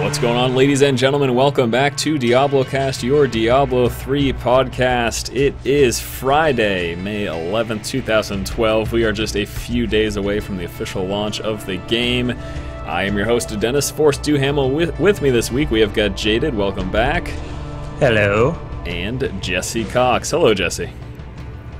What's going on, ladies and gentlemen? Welcome back to DiabloCast, your Diablo 3 podcast. It is Friday, May 11th, 2012. We are just a few days away from the official launch of the game. I am your host, Dennis Force Duhamel. With me this week, we have got Jaded. Welcome back. Hello. And Jesse Cox. Hello, Jesse.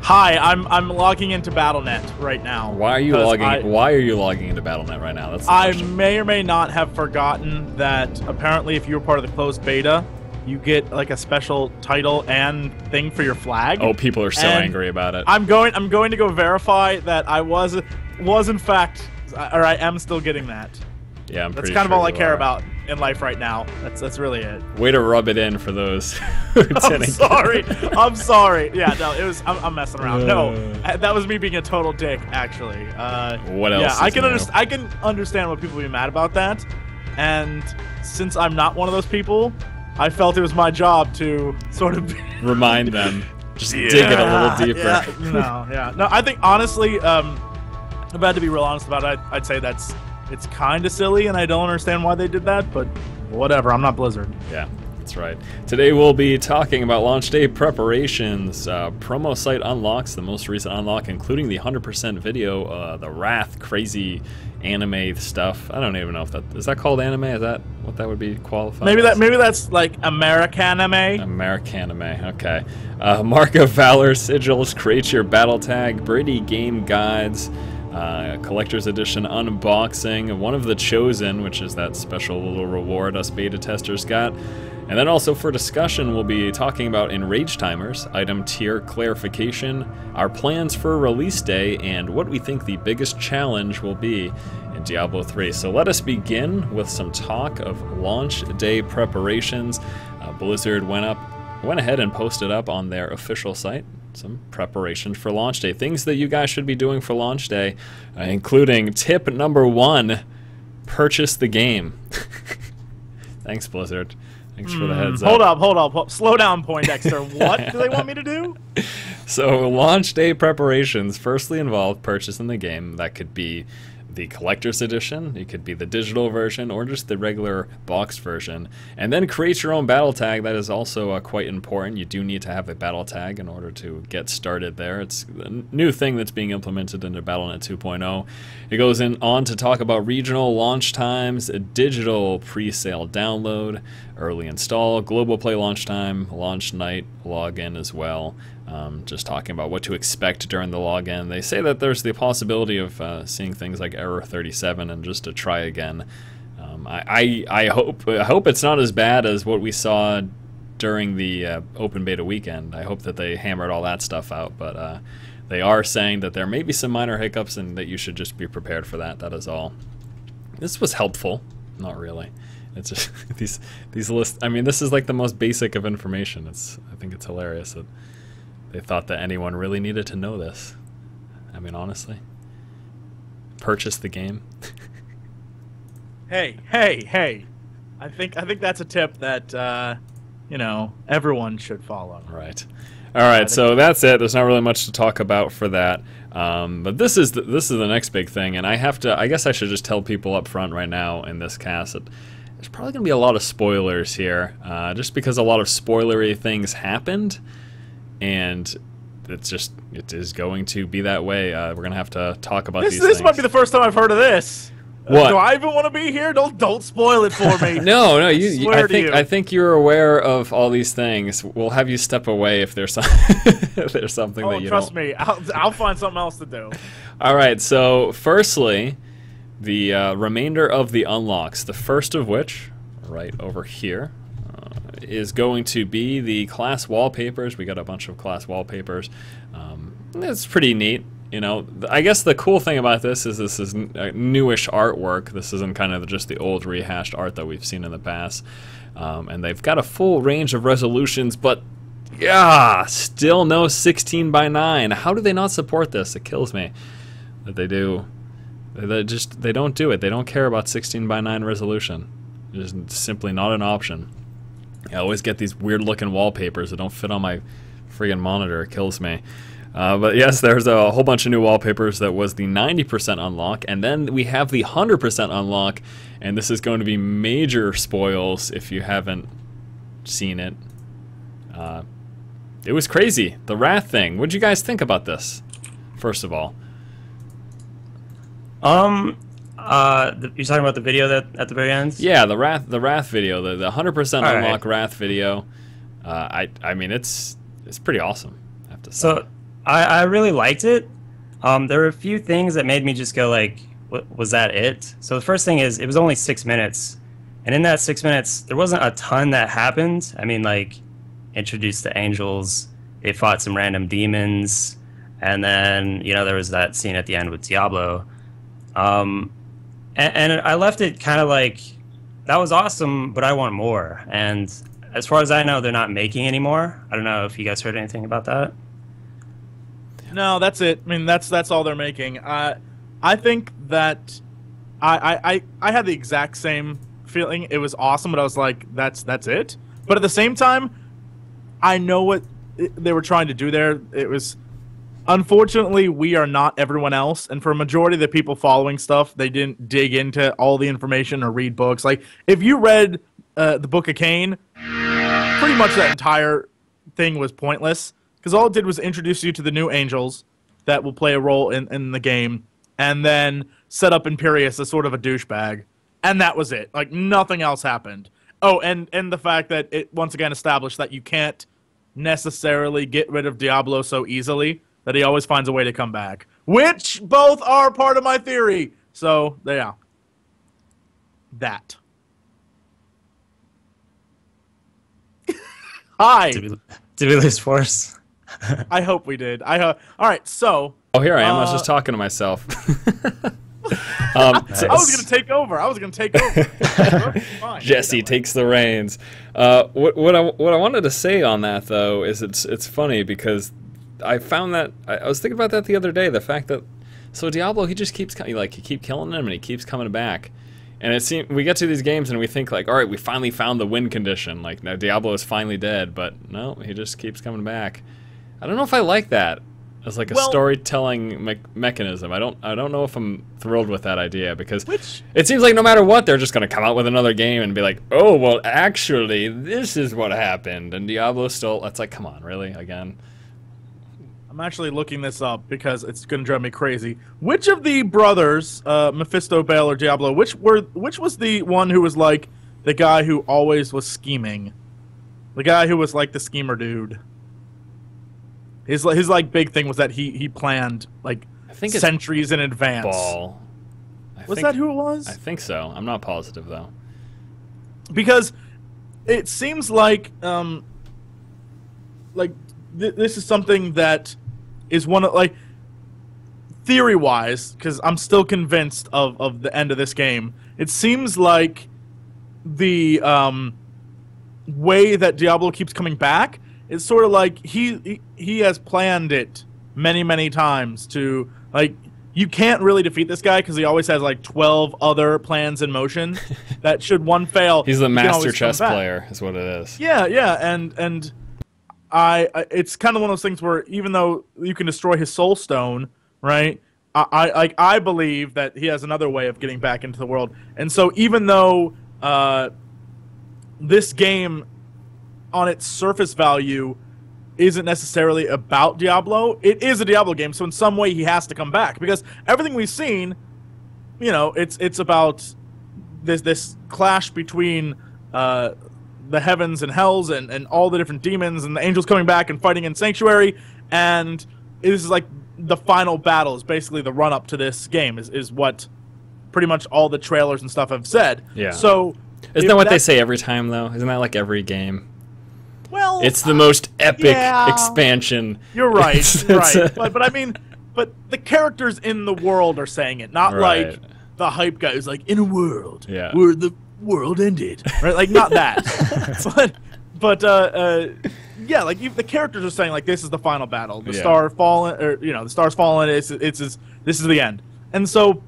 Hi, I'm logging into Battle.net right now. Why are you logging into Battle.net right now? That's the question. I may or may not have forgotten that apparently if you were part of the closed beta, you get like a special title and thing for your flag. Oh, people are so angry about it. I'm going to go verify that I was in fact, or I am still getting that. Yeah, That's kind of all I care about in life right now. That's really it. Way to rub it in for those. I'm sorry. Yeah, no, it was. I'm messing around. No, that was me being a total dick, actually. What else? Yeah, I can understand what people be mad about that, and since I'm not one of those people, I felt it was my job to sort of remind them. Just dig it a little deeper. No. I think honestly, if I had to be real honest about it, I'd say it's kind of silly, and I don't understand why they did that, but whatever, I'm not Blizzard. Yeah, that's right. Today we'll be talking about launch day preparations, promo site unlocks, the most recent unlock, including the 100% video, the Wrath, crazy anime stuff. I don't even know if is that called anime? Is that what that would be qualified? Maybe that's like Americanime. Americanime, okay. Mark of Valor sigils, create your battle tag, Brady game guides, collector's edition unboxing, one of the chosen, which is that special little reward us beta testers got. And then also for discussion, we'll be talking about Enrage Timers, item tier clarification, our plans for release day, and what we think the biggest challenge will be in Diablo 3. So let us begin with some talk of launch day preparations. Blizzard went ahead and posted up on their official site some preparations for launch day. Things that you guys should be doing for launch day, including tip number 1, purchase the game. Thanks, Blizzard. Thanks for the heads up. Hold up. Slow down, Poindexter. What do they want me to do? So launch day preparations firstly involve purchasing the game. That could be the collector's edition, it could be the digital version, or just the regular boxed version. And then create your own battle tag. That is also quite important. You do need to have a battle tag in order to get started there. It's a new thing that's being implemented into Battle.net 2.0. It goes on to talk about regional launch times, a digital pre-sale download, early install, global play launch time, launch night, login as well. Just talking about what to expect during the login. They say that there's the possibility of seeing things like error 37 and just to try again. I hope it's not as bad as what we saw during the open beta weekend. I hope that they hammered all that stuff out, but they are saying that there may be some minor hiccups and that you should just be prepared for that. That is all. This was helpful. Not really. It's just these lists. I mean, this is like the most basic of information. I think it's hilarious that they thought that anyone really needed to know this. I mean, honestly. Purchase the game. Hey. I think that's a tip that everyone should follow. Right. All right, so that's it. There's not really much to talk about for that. But this is the next big thing, and I guess I should just tell people up front right now in this cast that there's probably going to be a lot of spoilers here, just because a lot of spoilery things happened. And it is going to be that way. We're going to have to talk about these things. This might be the first time I've heard of this. What? Do I even want to be here? Don't spoil it for me. No. I think you're aware of all these things. We'll have you step away if there's something that you trust me. I'll find something else to do. All right. So firstly, the remainder of the unlocks. The first of which, right over here, is going to be the class wallpapers. We got a bunch of class wallpapers. It's pretty neat. You know, I guess the cool thing about this is newish artwork. This isn't kind of just the old rehashed art that we've seen in the past. And they've got a full range of resolutions, but Yeah, still no 16 by 9. How do they not support this? It kills me that they do. They don't do it. They don't care about 16 by 9 resolution. It's simply not an option. I always get these weird looking wallpapers that don't fit on my friggin' monitor. It kills me. But yes, there's a whole bunch of new wallpapers. That was the 90% unlock, and then we have the 100% unlock, and this is going to be major spoils if you haven't seen it. It was crazy, the Wrath thing. What'd you guys think about this, first of all? You're talking about the video that at the very end? Yeah, the Wrath video, the 100% All unlock right. Wrath video. I mean, it's pretty awesome, I have to say. So I really liked it. There were a few things that made me just go like, was that it? So the first thing is, it was only 6 minutes. And in that 6 minutes, there wasn't a ton that happened. I mean, like, introduced the angels, they fought some random demons, and then, you know, there was that scene at the end with Diablo. And I left it kind of like, that was awesome, but I want more. And as far as I know, they're not making any more. I don't know if you guys heard anything about that. No, that's it. I mean, that's all they're making. I think that I had the exact same feeling. It was awesome, but I was like, that's it. But at the same time, I know what they were trying to do there. It was, unfortunately, we are not everyone else, and for a majority of the people following stuff, they didn't dig into all the information or read books. Like, if you read the Book of Cain, pretty much that entire thing was pointless, because all it did was introduce you to the new angels that will play a role in the game, and then set up Imperius as sort of a douchebag, and that was it. Like, nothing else happened. Oh, and the fact that it once again established that you can't necessarily get rid of Diablo so easily, that he always finds a way to come back, which both are part of my theory. So, yeah. That. Hi. Did we lose Force? I hope we did. All right, so... Oh, here I am. I was just talking to myself. I was going to take over. Fine. Jesse takes the reins. What I wanted to say on that, though, is it's funny because I found that I was thinking about that the other day. The fact that Diablo, he just keeps he keep killing him and he keeps coming back, and it seems we get to these games and we think like, all right, we finally found the win condition. Like now Diablo is finally dead, but no, he just keeps coming back. I don't know if I like that as like a storytelling mechanism. I don't know if I'm thrilled with that idea, because it seems like no matter what, they're just going to come out with another game and be like, oh, well, actually, this is what happened, and Diablo still... It's like, come on, really? Again? I'm actually looking this up because it's going to drive me crazy. Which of the brothers, Mephisto, Baal, or Diablo, which was the one who was like the guy who always was scheming? The guy who was like the schemer dude. His like big thing was that he planned like centuries in advance. Baal. Was that who it was? I think so. I'm not positive though. Because it seems like this is something that is one of like theory-wise, because I'm still convinced of the end of this game. It seems like the way that Diablo keeps coming back, it's sort of like he has planned it many times to, like, you can't really defeat this guy because he always has like 12 other plans in motion that should one fail. He's the master chess player is what it is. Yeah, and I it's kind of one of those things where even though you can destroy his soul stone, right? I believe that he has another way of getting back into the world. And so even though this game on its surface value isn't necessarily about Diablo, it is a Diablo game, so in some way he has to come back, because everything we've seen, you know, it's about this clash between the heavens and hells and all the different demons and the angels coming back and fighting in Sanctuary, and this is like the final battle, is basically the run-up to this game, is what pretty much all the trailers and stuff have said. Yeah. So isn't that what they say every time, though? Isn't that like every game? Well, it's the most epic expansion. You're right, but I mean, but the characters in the world are saying it, not like the hype guy who's like, in a world where the world ended, right? Like, not that. but yeah, like the characters are saying like this is the final battle. The Yeah. star fallen, or the star's fallen. This is the end. And so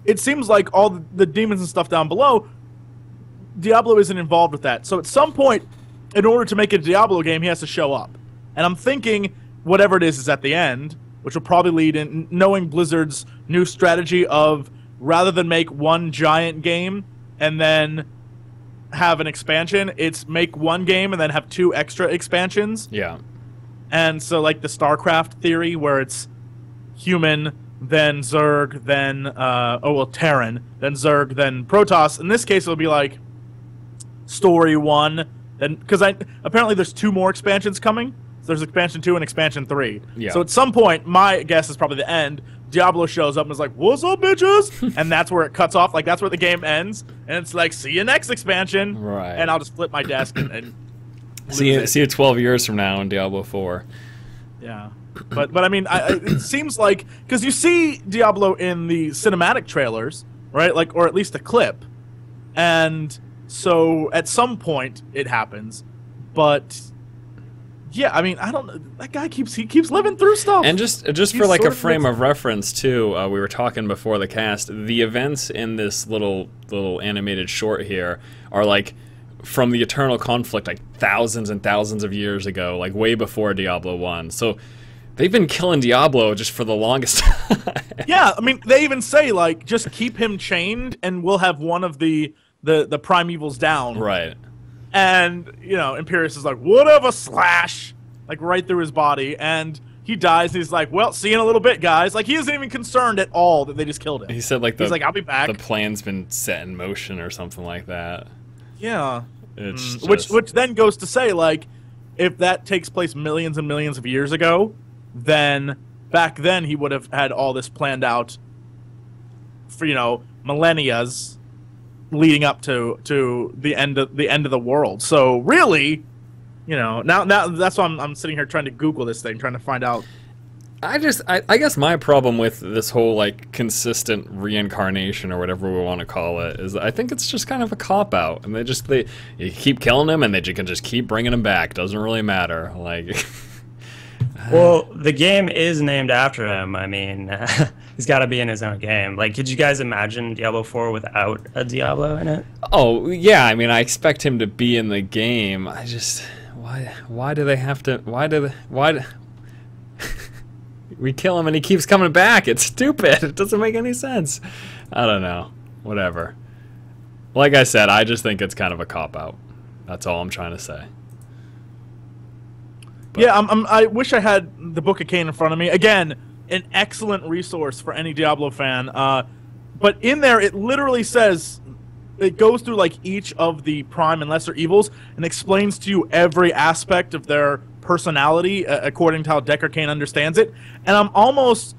it seems like all the demons and stuff down below, Diablo isn't involved with that. So at some point, in order to make a Diablo game, he has to show up. And I'm thinking whatever it is at the end, which will probably lead in knowing Blizzard's new strategy of rather than make one giant game and then have an expansion, it's make one game and then have 2 extra expansions. Yeah. And so like the StarCraft theory where it's human, then Zerg, then Terran, then Zerg, then Protoss. In this case it'll be like story 1, then because apparently there's 2 more expansions coming. So there's expansion 2 and expansion 3. Yeah. So at some point, my guess is probably the end, Diablo shows up and is like, "What's up, bitches?" And that's where it cuts off. Like that's where the game ends, and it's like, "See you next expansion." Right. And I'll just flip my desk and See you 12 years from now in Diablo 4. yeah. But I mean, it seems like because you see Diablo in the cinematic trailers, right? Like, or at least a clip, and so at some point it happens, but. Yeah, I mean, I don't know. That guy keeps living through stuff. And just for like a frame of reference too, we were talking before the cast. The events in this little animated short here are like from the Eternal Conflict, like thousands and thousands of years ago, like way before Diablo 1. So they've been killing Diablo just for the longest time. Yeah, I mean, they even say like just keep him chained, and we'll have one of the primevals down. Right. And, Imperius is like, whatever, slash, like right through his body. And he dies. And he's like, well, see you in a little bit, guys. Like, he isn't even concerned at all that they just killed him. He said, like, he's like, I'll be back. The plan's been set in motion or something like that. Yeah. It's Which then goes to say, like, if that takes place millions and millions of years ago, then back then he would have had all this planned out for, millennias leading up to the end of the world. So really, now that's why I'm sitting here trying to Google this thing, trying to find out. I guess my problem with this whole like consistent reincarnation or whatever we want to call it is I think it's just kind of a cop out, and you keep killing him and they can just keep bringing him back. Doesn't really matter. Like, well, the game is named after him. I mean, he's got to be in his own game. Like, could you guys imagine Diablo 4 without a Diablo in it? Oh yeah, I mean, I expect him to be in the game. I just why do they have to? Why? We kill him and he keeps coming back. It's stupid. It doesn't make any sense. I don't know. Whatever. Like I said, I just think it's kind of a cop-out. That's all I'm trying to say. But yeah, I wish I had the Book of Cain in front of me. Again, an excellent resource for any Diablo fan. But in there, it literally says, it goes through like each of the prime and lesser evils and explains to you every aspect of their personality according to how Decker Cain understands it. And I'm almost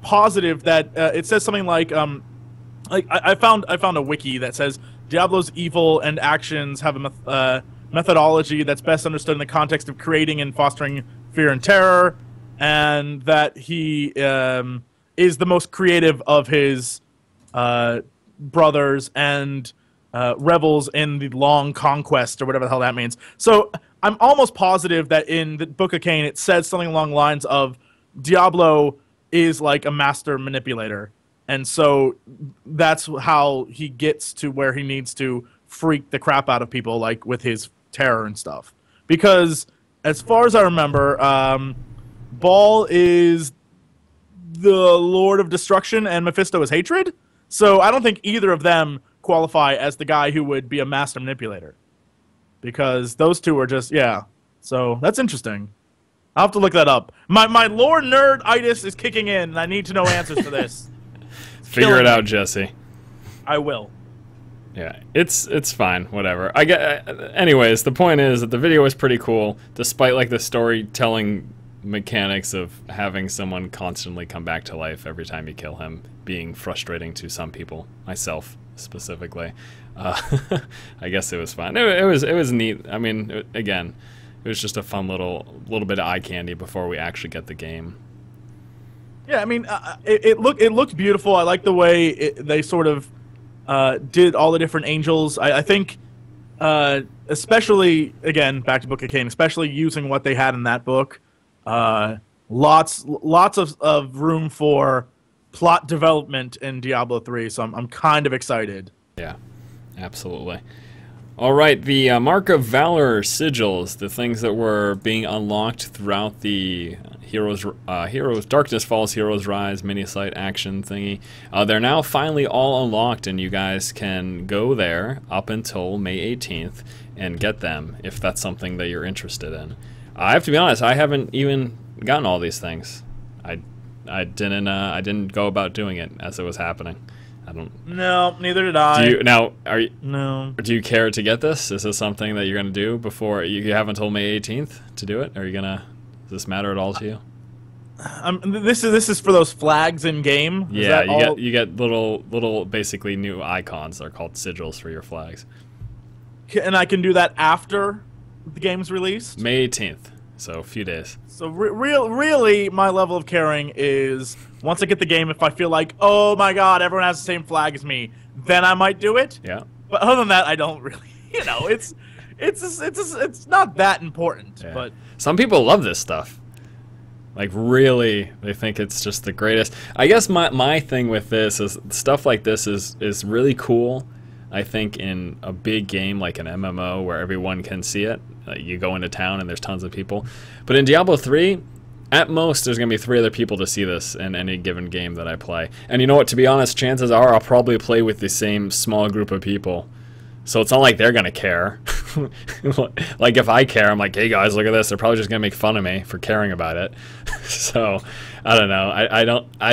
positive that it says something like I found a wiki that says Diablo's evil and actions have a methodology that's best understood in the context of creating and fostering fear and terror, and that he is the most creative of his brothers and rebels in the long conquest, or whatever the hell that means. So I'm almost positive that in the Book of Cain it says something along the lines of Diablo is like a master manipulator, and so that's how he gets to where he needs to freak the crap out of people, like with his terror and stuff. Because as far as I remember, Baal is the Lord of Destruction and Mephisto is hatred. So I don't think either of them qualify as the guy who would be a master manipulator. Because those two are just, yeah. So that's interesting. I'll have to look that up. My lore nerd-itis is kicking in, and I need to know answers to this. figure it out, Jesse. I will. Yeah, it's fine, whatever. Anyways, the point is that the video is pretty cool, despite like the storytelling mechanics of having someone constantly come back to life every time you kill him being frustrating to some people, myself specifically. I guess it was fun. It was neat. I mean, again, it was just a fun little bit of eye candy before we actually get the game. Yeah, I mean, it looked beautiful. I like the way they sort of did all the different angels. I think especially again back to Book of Cain, especially using what they had in that book. Lots of room for plot development in Diablo 3, so I'm kind of excited. Yeah, absolutely. All right, the Mark of Valor sigils, the things that were being unlocked throughout the Heroes Darkness Falls, Heroes Rise mini-site action thingy, they're now finally all unlocked, and you guys can go there up until May 18th and get them if that's something that you're interested in. I have to be honest, I haven't even gotten all these things. I didn't go about doing it as it was happening. I don't. No, neither did I. Do you care to get this? Is this something that you're gonna do before you have until May 18th to do it? Are you gonna? Does this matter at all to you? This is for those flags in game. Yeah, you get little basically new icons. They're called sigils for your flags. And I can do that after the game's released? May 18th, so a few days. So really, my level of caring is once I get the game, if I feel like, oh my god, everyone has the same flag as me, then I might do it. Yeah. But other than that, I don't really. You know, it's not that important. Yeah. But some people love this stuff. Like really, they think it's just the greatest. I guess my thing with this is stuff like this is really cool. I think in a big game like an MMO where everyone can see it, you go into town and there's tons of people. But in Diablo 3, at most there's going to be 3 other people to see this in any given game that I play. And you know what, to be honest, chances are I'll probably play with the same small group of people. So it's not like they're going to care. Like if I care, I'm like, hey guys, look at this. They're probably just going to make fun of me for caring about it. So I don't know. I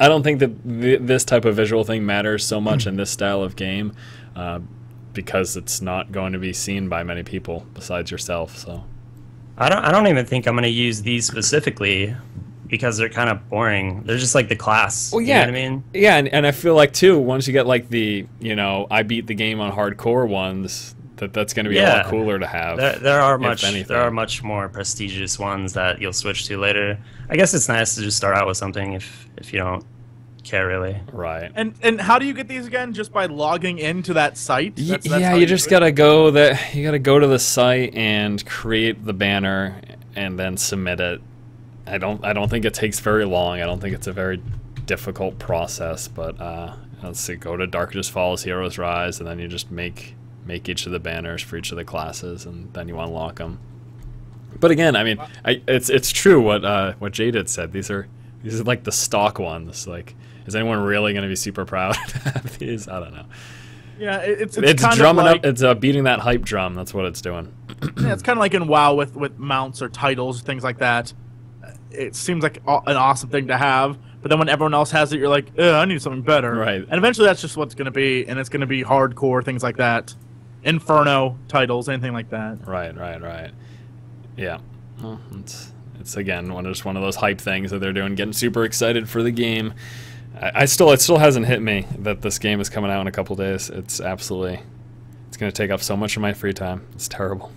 don't think that this type of visual thing matters so much in this style of game because it's not going to be seen by many people besides yourself. So I don't even think I'm going to use these specifically because they're kind of boring. They're just like the class. Well, yeah, you know what I mean? Yeah, and I feel like too once you get like the I beat the game on hardcore ones, that's going to be a lot cooler to have. There are much more prestigious ones that you'll switch to later. I guess it's nice to just start out with something if you don't care really. Right. And how do you get these again? Just by logging into that site? That's you just gotta go to the site and create the banner and then submit it. I don't think it takes very long. I don't think it's a very difficult process. But let's see. Go to Darkness Falls, Heroes Rise, and then you just make each of the banners for each of the classes, and then you unlock them. But again, I mean, it's true what Jade had said. These are like the stock ones. Like, is anyone really going to be super proud to have these? I don't know. Yeah, it's kind drumming of like, up. It's beating that hype drum. That's what it's doing. Yeah, it's kind of like in WoW with mounts or titles, things like that. It seems like an awesome thing to have, but then when everyone else has it, you're like, I need something better. Right. And eventually, that's just what's going to be, and it's going to be hardcore things like that, Inferno titles, anything like that. Right. Yeah. Well, it's again just one of those hype things that they're doing, getting super excited for the game. It still hasn't hit me that this game is coming out in a couple days. It's going to take up so much of my free time. It's terrible.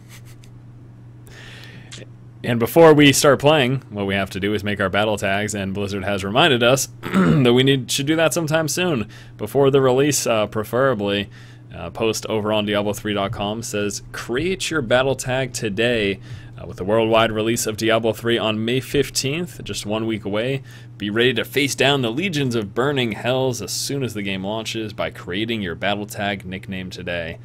And before we start playing, what we have to do is make our battle tags, and Blizzard has reminded us that we should do that sometime soon, before the release, preferably. Post over on Diablo3.com says, create your battle tag today with the worldwide release of Diablo 3 on May 15th, just 1 week away. Be ready to face down the legions of burning hells as soon as the game launches by creating your battle tag nickname today.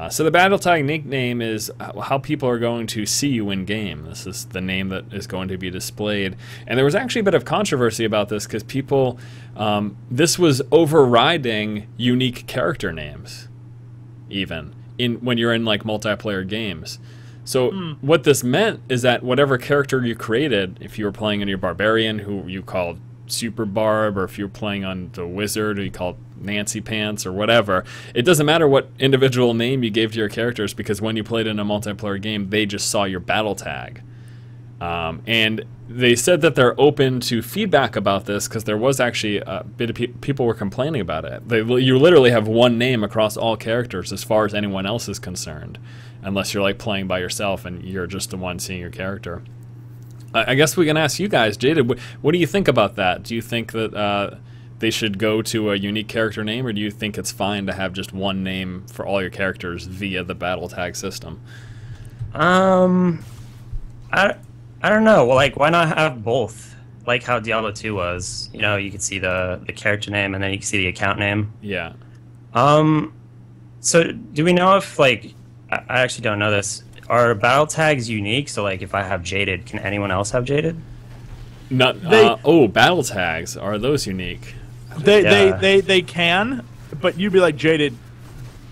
So the battle tag nickname is how people are going to see you in game. This is the name that is going to be displayed. And there was actually a bit of controversy about this because people, this was overriding unique character names, even when you're in like multiplayer games. So what this meant is that whatever character you created, if you were playing on your barbarian who you called Super Barb, or if you're playing on the wizard who you called Nancy Pants or whatever, it doesn't matter what individual name you gave to your characters, because when you played in a multiplayer game, they just saw your battle tag. And they said that they're open to feedback about this because there was actually a bit of people were complaining about it. You literally have one name across all characters as far as anyone else is concerned, unless you're like playing by yourself and you're just the one seeing your character. I guess we can ask you guys, Jada, what do you think about that? Do you think that they should go to a unique character name, or do you think it's fine to have just one name for all your characters via the battle tag system? I don't know. Well, like, why not have both? Like how Diablo 2 was. You know, you could see the character name and then you could see the account name. Yeah. So do we know if, like, I actually don't know this. Are battle tags unique? So, like, if I have Jaded, can anyone else have Jaded? Not. Battle tags, are those unique? They can, but you'd be like Jaded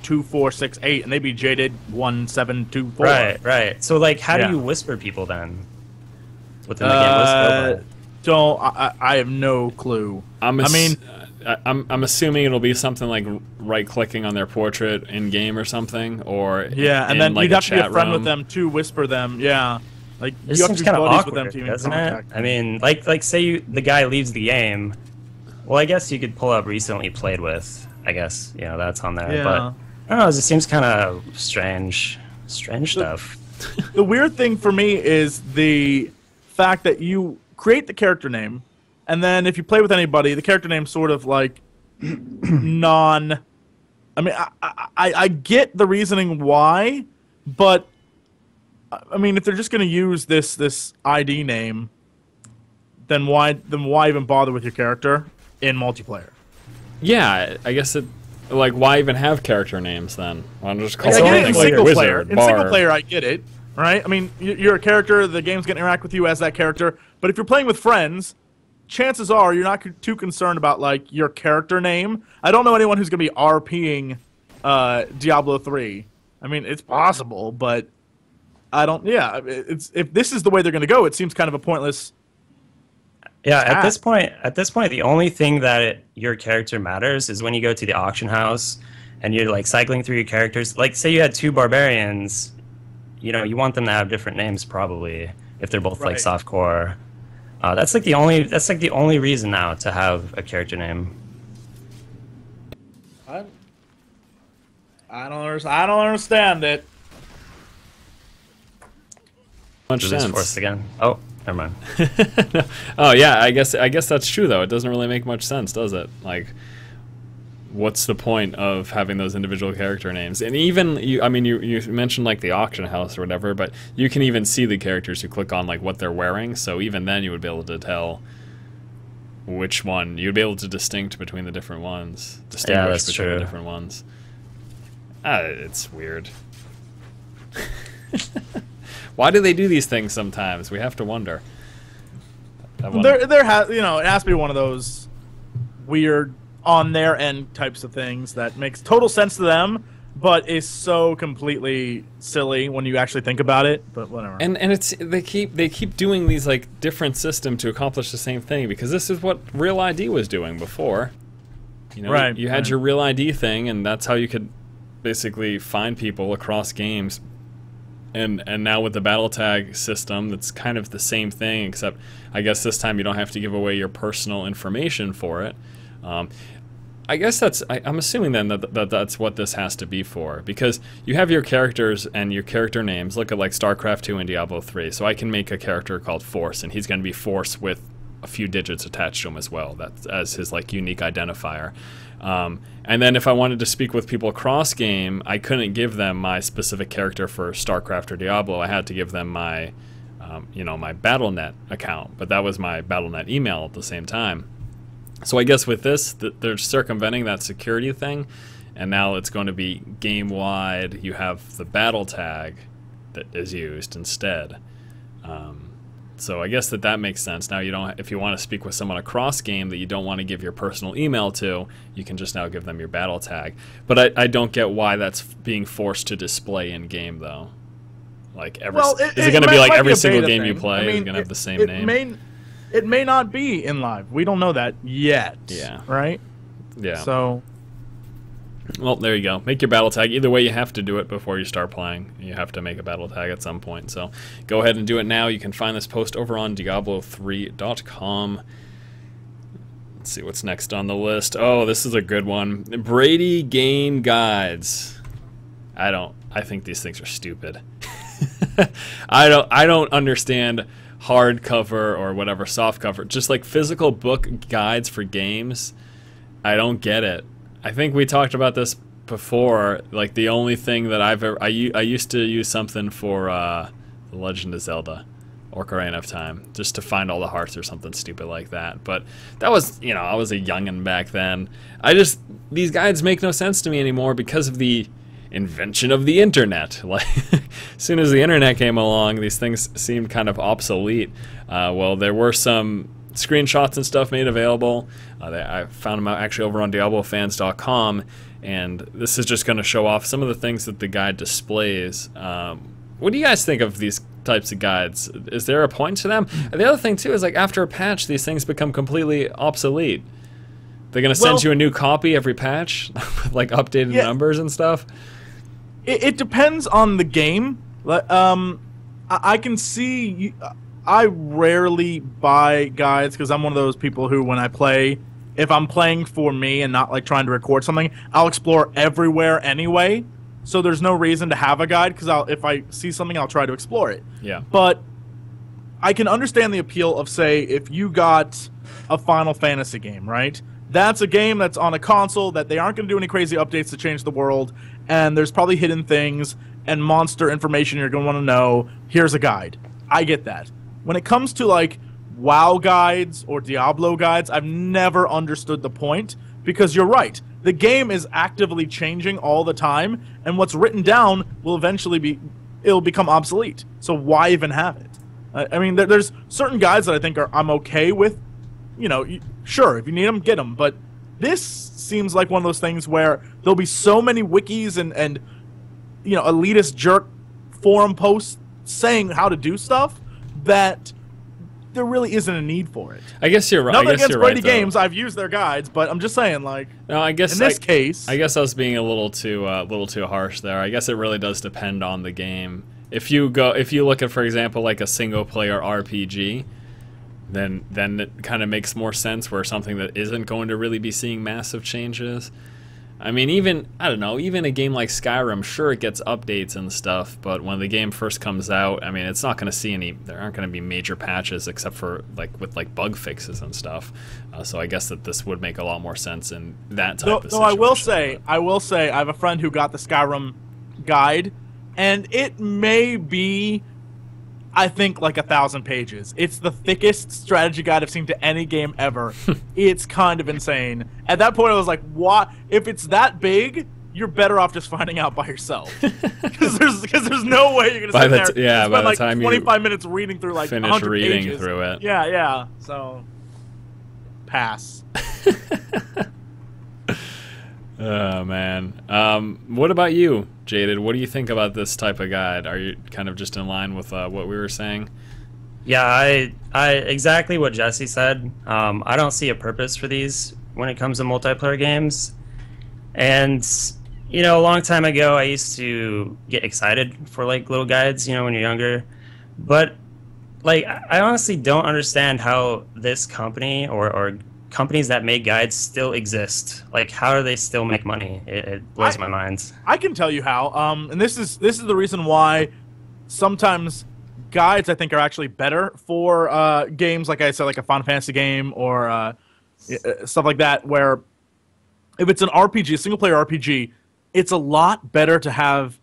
2468, and they'd be Jaded 1724. Right. So, like, how do you whisper people then? Within the game, I have no clue. I'm assuming it'll be something like right-clicking on their portrait in game or something, or and then like you'd have to be a friend room with them to whisper them. Yeah, like this you have seems to be kind of buddies awkward, with them to doesn't contact. it? I mean, like say the guy leaves the game. Well, I guess you could pull up recently played with. I guess that's on there. Yeah. But I don't know. It just seems kind of strange stuff. The weird thing for me is the fact that you create the character name, and then if you play with anybody, the character name's sort of like I mean, I get the reasoning why, but I mean, if they're just going to use this ID name, then why even bother with your character in multiplayer? Yeah, I guess like, why even have character names then? Why not just call I get it it in like single player. wizard, In bar. single player, I get it, right? I mean, you're a character. The game's going to interact with you as that character. But if you're playing with friends, chances are you're not too concerned about like your character name. I don't know anyone who's going to be RPing Diablo 3. I mean, it's possible, but I don't. Yeah, if this is the way they're going to go, it seems kind of a pointless. Yeah, at this point, the only thing that your character matters is when you go to the auction house and you're like cycling through your characters. Like, say you had two barbarians, you want them to have different names probably if they're both like softcore. That's like the only reason now to have a character name. I don't understand it. Much sense. Forced again. Oh, never mind. Oh yeah, I guess that's true though. It doesn't really make much sense, does it? Like, what's the point of having those individual character names? And even you mentioned like the auction house or whatever, but you can even see the characters who click on like what they're wearing. So even then, you would be able to tell which one. You'd be able to distinguish between the different ones. Yeah, that's between true. the different ones. It's weird. Why do they do these things sometimes? We have to wonder. It has to be one of those weird on their end types of things that makes total sense to them, but is so completely silly when you actually think about it. But whatever. And they keep doing these like different system to accomplish the same thing, because this is what Real ID was doing before. You had your Real ID thing, and that's how you could basically find people across games. And now with the battle tag system, that's kind of the same thing, except I guess this time you don't have to give away your personal information for it. I guess I'm assuming then that that's what this has to be for, because you have your characters and your character names. Look at like StarCraft 2 and Diablo 3. So I can make a character called Force, and he's going to be Force with a few digits attached to him as well. That's as his like unique identifier. And then if I wanted to speak with people across game, I couldn't give them my specific character for StarCraft or Diablo. I had to give them my, my BattleNet account, but that was my BattleNet email at the same time. So I guess with this, they're circumventing that security thing, and now it's going to be game-wide. You have the battle tag that is used instead. So I guess that makes sense. Now if you want to speak with someone across game that you don't want to give your personal email to, you can just now give them your battle tag. But I don't get why that's being forced to display in game though. Like is it going to be like every single game you play is going to have the same name? It may not be in live. We don't know that yet. Yeah. Right? Yeah. So, well, there you go. Make your battle tag. Either way, you have to do it before you start playing. You have to make a battle tag at some point. So go ahead and do it now. You can find this post over on Diablo3.com. Let's see what's next on the list. Oh, this is a good one. Brady game guides. I think these things are stupid. I don't understand hardcover or whatever softcover. Just like physical book guides for games. I don't get it. I think we talked about this before. Like the only thing that I used to use something for The Legend of Zelda, Ocarina of Time, just to find all the hearts or something stupid like that. But that was, you know, I was a youngin' back then. These guides make no sense to me anymore because of the invention of the internet. Like, as soon as the internet came along, these things seemed kind of obsolete. Well, there were some screenshots and stuff made available. I found them out actually over on DiabloFans.com, and this is just going to show off some of the things that the guide displays. What do you guys think of these types of guides? Is there a point to them? And the other thing too is, like, after a patch, these things become completely obsolete. They're going to send you a new copy every patch with like updated numbers and stuff. It depends on the game. I can see. I rarely buy guides because I'm one of those people who, when I play, if I'm playing for me and not like trying to record something, I'll explore everywhere anyway. So there's no reason to have a guide because if I see something, I'll try to explore it. Yeah. But I can understand the appeal of, say, if you got a Final Fantasy game, right? That's a game that's on a console that they aren't going to do any crazy updates to change the world, and there's probably hidden things and monster information you're going to want to know. Here's a guide. I get that. When it comes to like WoW guides or Diablo guides, I've never understood the point, because you're right. The game is actively changing all the time, and what's written down will eventually it'll become obsolete. So why even have it? I mean, there's certain guides that I think I'm okay with. You know, sure, if you need them, get them. But this seems like one of those things where there'll be so many wikis and you know, elitist jerk forum posts saying how to do stuff that there really isn't a need for it. I guess you're right. Nothing against Brady Games. I've used their guides, but I'm just saying, like, no, I guess in this case, I guess I was being a little too harsh there. I guess it really does depend on the game. If you look at, for example, like a single player RPG, then it kind of makes more sense where something that isn't going to really be seeing massive changes. I mean, even a game like Skyrim, sure, it gets updates and stuff, but when the game first comes out, I mean, it's not going to see there aren't going to be major patches except for with bug fixes and stuff. So I guess that this would make a lot more sense in that type of situation. No, I will say, I have a friend who got the Skyrim guide, and it may be, I think, like 1,000 pages. It's the thickest strategy guide I've seen to any game ever. It's kind of insane. At that point, I was like, what? If it's that big, you're better off just finding out by yourself. Because there's no way you're going to sit there and spend like 25 minutes reading through like 100 reading pages. Through it. Yeah. So, pass. Oh, man. What about you, Jaded? What do you think about this type of guide? Are you kind of just in line with what we were saying? Yeah, I exactly what Jesse said. I don't see a purpose for these when it comes to multiplayer games. And, you know, a long time ago, I used to get excited for, like, little guides, you know, when you're younger. But, like, I honestly don't understand how this company or companies that make guides still exist. Like, how do they still make money? It blows my mind. I can tell you how. And this is the reason why sometimes guides, I think, are actually better for games, like I said, like a Final Fantasy game or stuff like that, where if it's an RPG, a single-player RPG, it's a lot better to have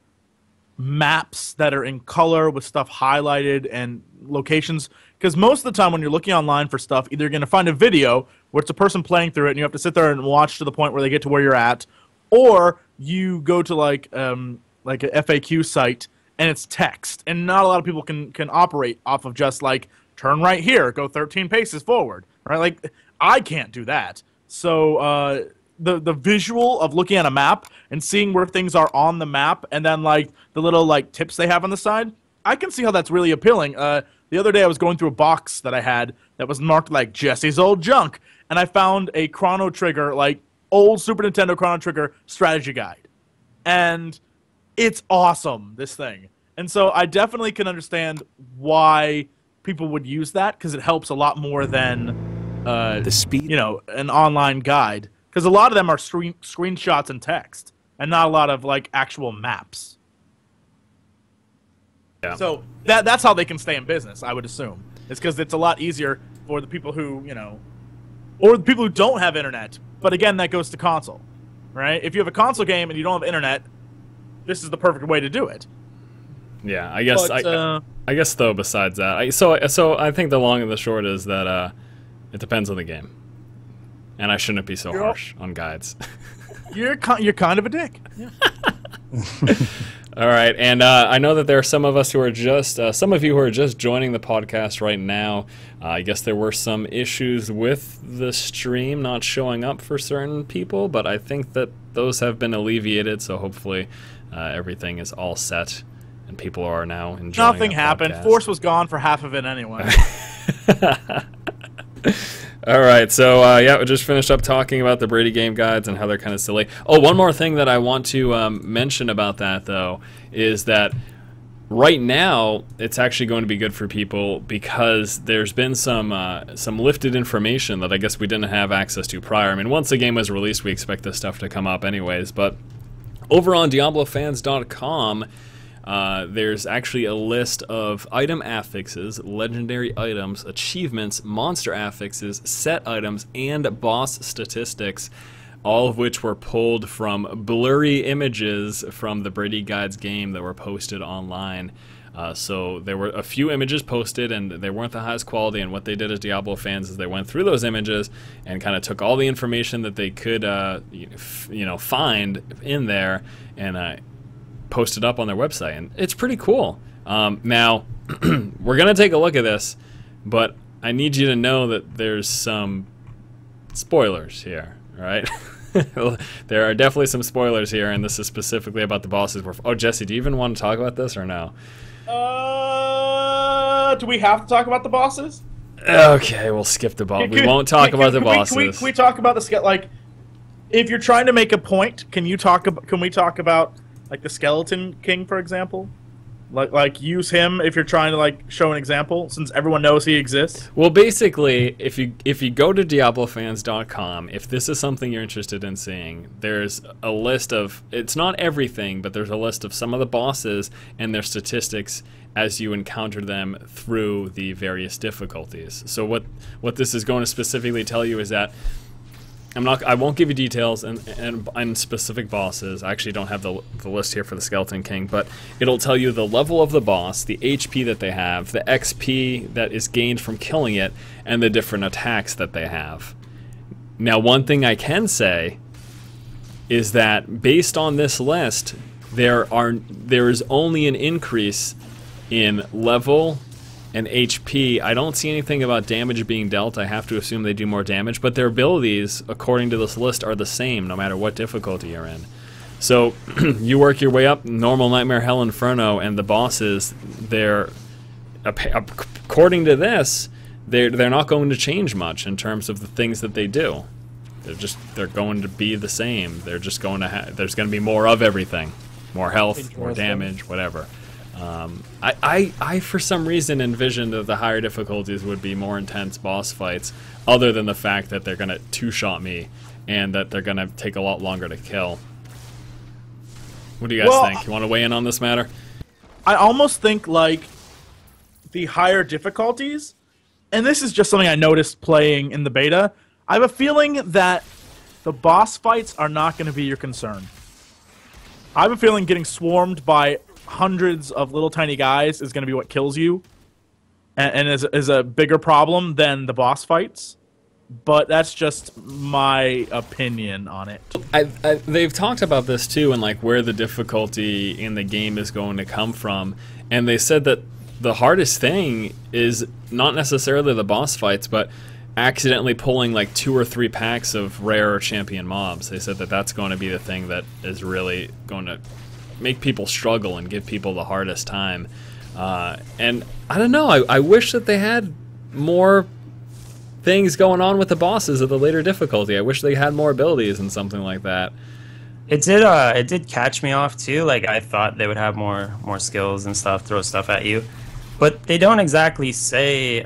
maps that are in color with stuff highlighted and locations. Because most of the time when you're looking online for stuff, either you're going to find a video where it's a person playing through it and you have to sit there and watch to the point where they get to where you're at, or you go to like an FAQ site and it's text. And not a lot of people can operate off of just like, turn right here, go 13 paces forward. Right? Like, I can't do that. So the visual of looking at a map and seeing where things are on the map, and then like the little like tips they have on the side, I can see how that's really appealing. The other day I was going through a box that I had that was marked like Jesse's old junk, and I found a Chrono Trigger, like old Super Nintendo Chrono Trigger strategy guide. And it's awesome, this thing. And so I definitely can understand why people would use that, because it helps a lot more than the speed, you know, an online guide. Because a lot of them are screenshots and text, and not a lot of like actual maps. Yeah. So that's how they can stay in business, I would assume. It's because it's a lot easier for the people who, you know, or the people who don't have internet, But again, that goes to console, right? If you have a console game and you don't have internet, this is the perfect way to do it. Yeah, I guess. But, I guess though. Besides that, so I think the long and the short is that it depends on the game, and I shouldn't be so harsh on guides. You're kind of a dick. Yeah. All right, and I know that there are some of us who are just some of you who are just joining the podcast right now. I guess there were some issues with the stream not showing up for certain people, but I think that those have been alleviated. So hopefully, everything is all set, and people are now enjoying. Nothing happened. Podcast. Force was gone for half of it anyway. All right, so yeah, we just finished up talking about the Brady game guides and how they're kind of silly. Oh, one more thing that I want to mention about that, though, is that right now it's actually going to be good for people because there's been some lifted information that I guess we didn't have access to prior. I mean, once the game was released, we expect this stuff to come up anyways, but over on DiabloFans.com, there's actually a list of item affixes, legendary items, achievements, monster affixes, set items, and boss statistics, all of which were pulled from blurry images from the Brady Guides game that were posted online. So there were a few images posted, and they weren't the highest quality, and what they did as Diablo fans is they went through those images and kind of took all the information that they could find in there and posted up on their website, and it's pretty cool. Now, we're going to take a look at this, but I need you to know that there's some spoilers here, all right? There are definitely some spoilers here, and this is specifically about the bosses. Oh, Jesse, do you even want to talk about this or no? Do we have to talk about the bosses? Okay, we'll skip the boss. We won't talk about the bosses. Can we talk about the like? If you're trying to make a point, can we talk about like the Skeleton King, for example? Like use him if you're trying to like show an example, since everyone knows he exists. Well, basically, if you go to DiabloFans.com, if this is something you're interested in seeing, there's a list of, it's not everything, but there's a list of some of the bosses and their statistics as you encounter them through the various difficulties. So what this is going to specifically tell you is that I won't give you details and specific bosses. I actually don't have the list here for the Skeleton King, but it'll tell you the level of the boss, the HP that they have, the XP that is gained from killing it, and the different attacks that they have. Now, one thing I can say is that based on this list, there is only an increase in level and HP. I don't see anything about damage being dealt. I have to assume they do more damage, but their abilities, according to this list, are the same no matter what difficulty you're in. So you work your way up, normal, nightmare, hell, inferno, and the bosses, according to this, they're not going to change much in terms of the things that they do. They're going to be the same. They're just going to there's going to be more of everything, more health, more damage, whatever. I for some reason envisioned that the higher difficulties would be more intense boss fights, other than the fact that they're going to two-shot me and that they're going to take a lot longer to kill. What do you guys think? You want to weigh in on this matter? I almost think like the higher difficulties, and this is just something I noticed playing in the beta, I have a feeling that the boss fights are not going to be your concern. I have a feeling getting swarmed by hundreds of little tiny guys is going to be what kills you, and is a bigger problem than the boss fights. But that's just my opinion on it. They've talked about this too, and like where the difficulty in the game is going to come from, and they said that the hardest thing is not necessarily the boss fights, but accidentally pulling like 2 or 3 packs of rare or champion mobs. They said that that's going to be the thing that is really going to make people struggle and give people the hardest time. And I don't know, I wish that they had more things going on with the bosses of the later difficulty. I wish they had more abilities and something like that. It did catch me off too. Like I thought they would have more skills and stuff, throw stuff at you, but they don't exactly say.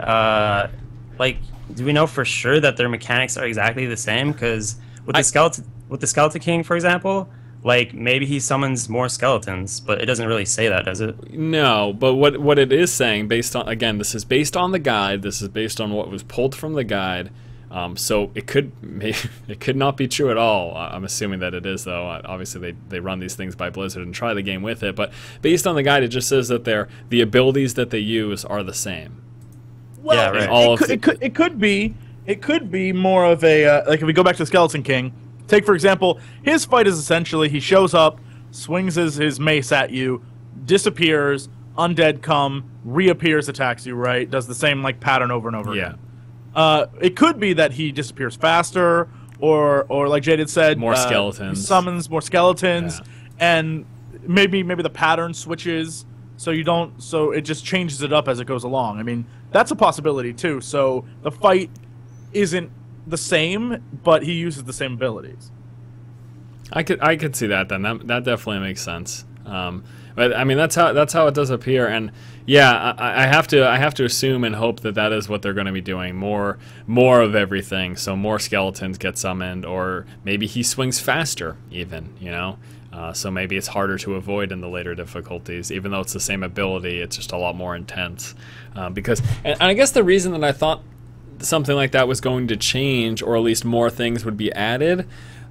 Like, do we know for sure that their mechanics are exactly the same? Because with the Skeleton King, for example, like maybe he summons more skeletons, but it doesn't really say that, does it? No, but what it is saying, based on, again, this is based on the guide. This is based on what was pulled from the guide. So it could it could not be true at all. I'm assuming that it is, though. Obviously, they run these things by Blizzard and try the game with it. But based on the guide, it just says that the abilities that they use are the same. Well, yeah, right. it could be more of a like if we go back to Skeleton King. Take for example, his fight is essentially he shows up, swings his mace at you, disappears, undead come, reappears, attacks you. Right, does the same like pattern over and over again. It could be that he disappears faster, or like Jaded said, more skeletons. He summons more skeletons, and maybe the pattern switches, so it just changes it up as it goes along. I mean, that's a possibility too. So the fight isn't the same, but he uses the same abilities. I could see that then. That definitely makes sense. But I mean, that's how it does appear, and yeah, I have to assume and hope that is what they're going to be doing. More of everything. So more skeletons get summoned, or maybe he swings faster, even. So maybe it's harder to avoid in the later difficulties, even though it's the same ability. It's just a lot more intense. And I guess the reason that I thought something like that was going to change, or at least more things would be added,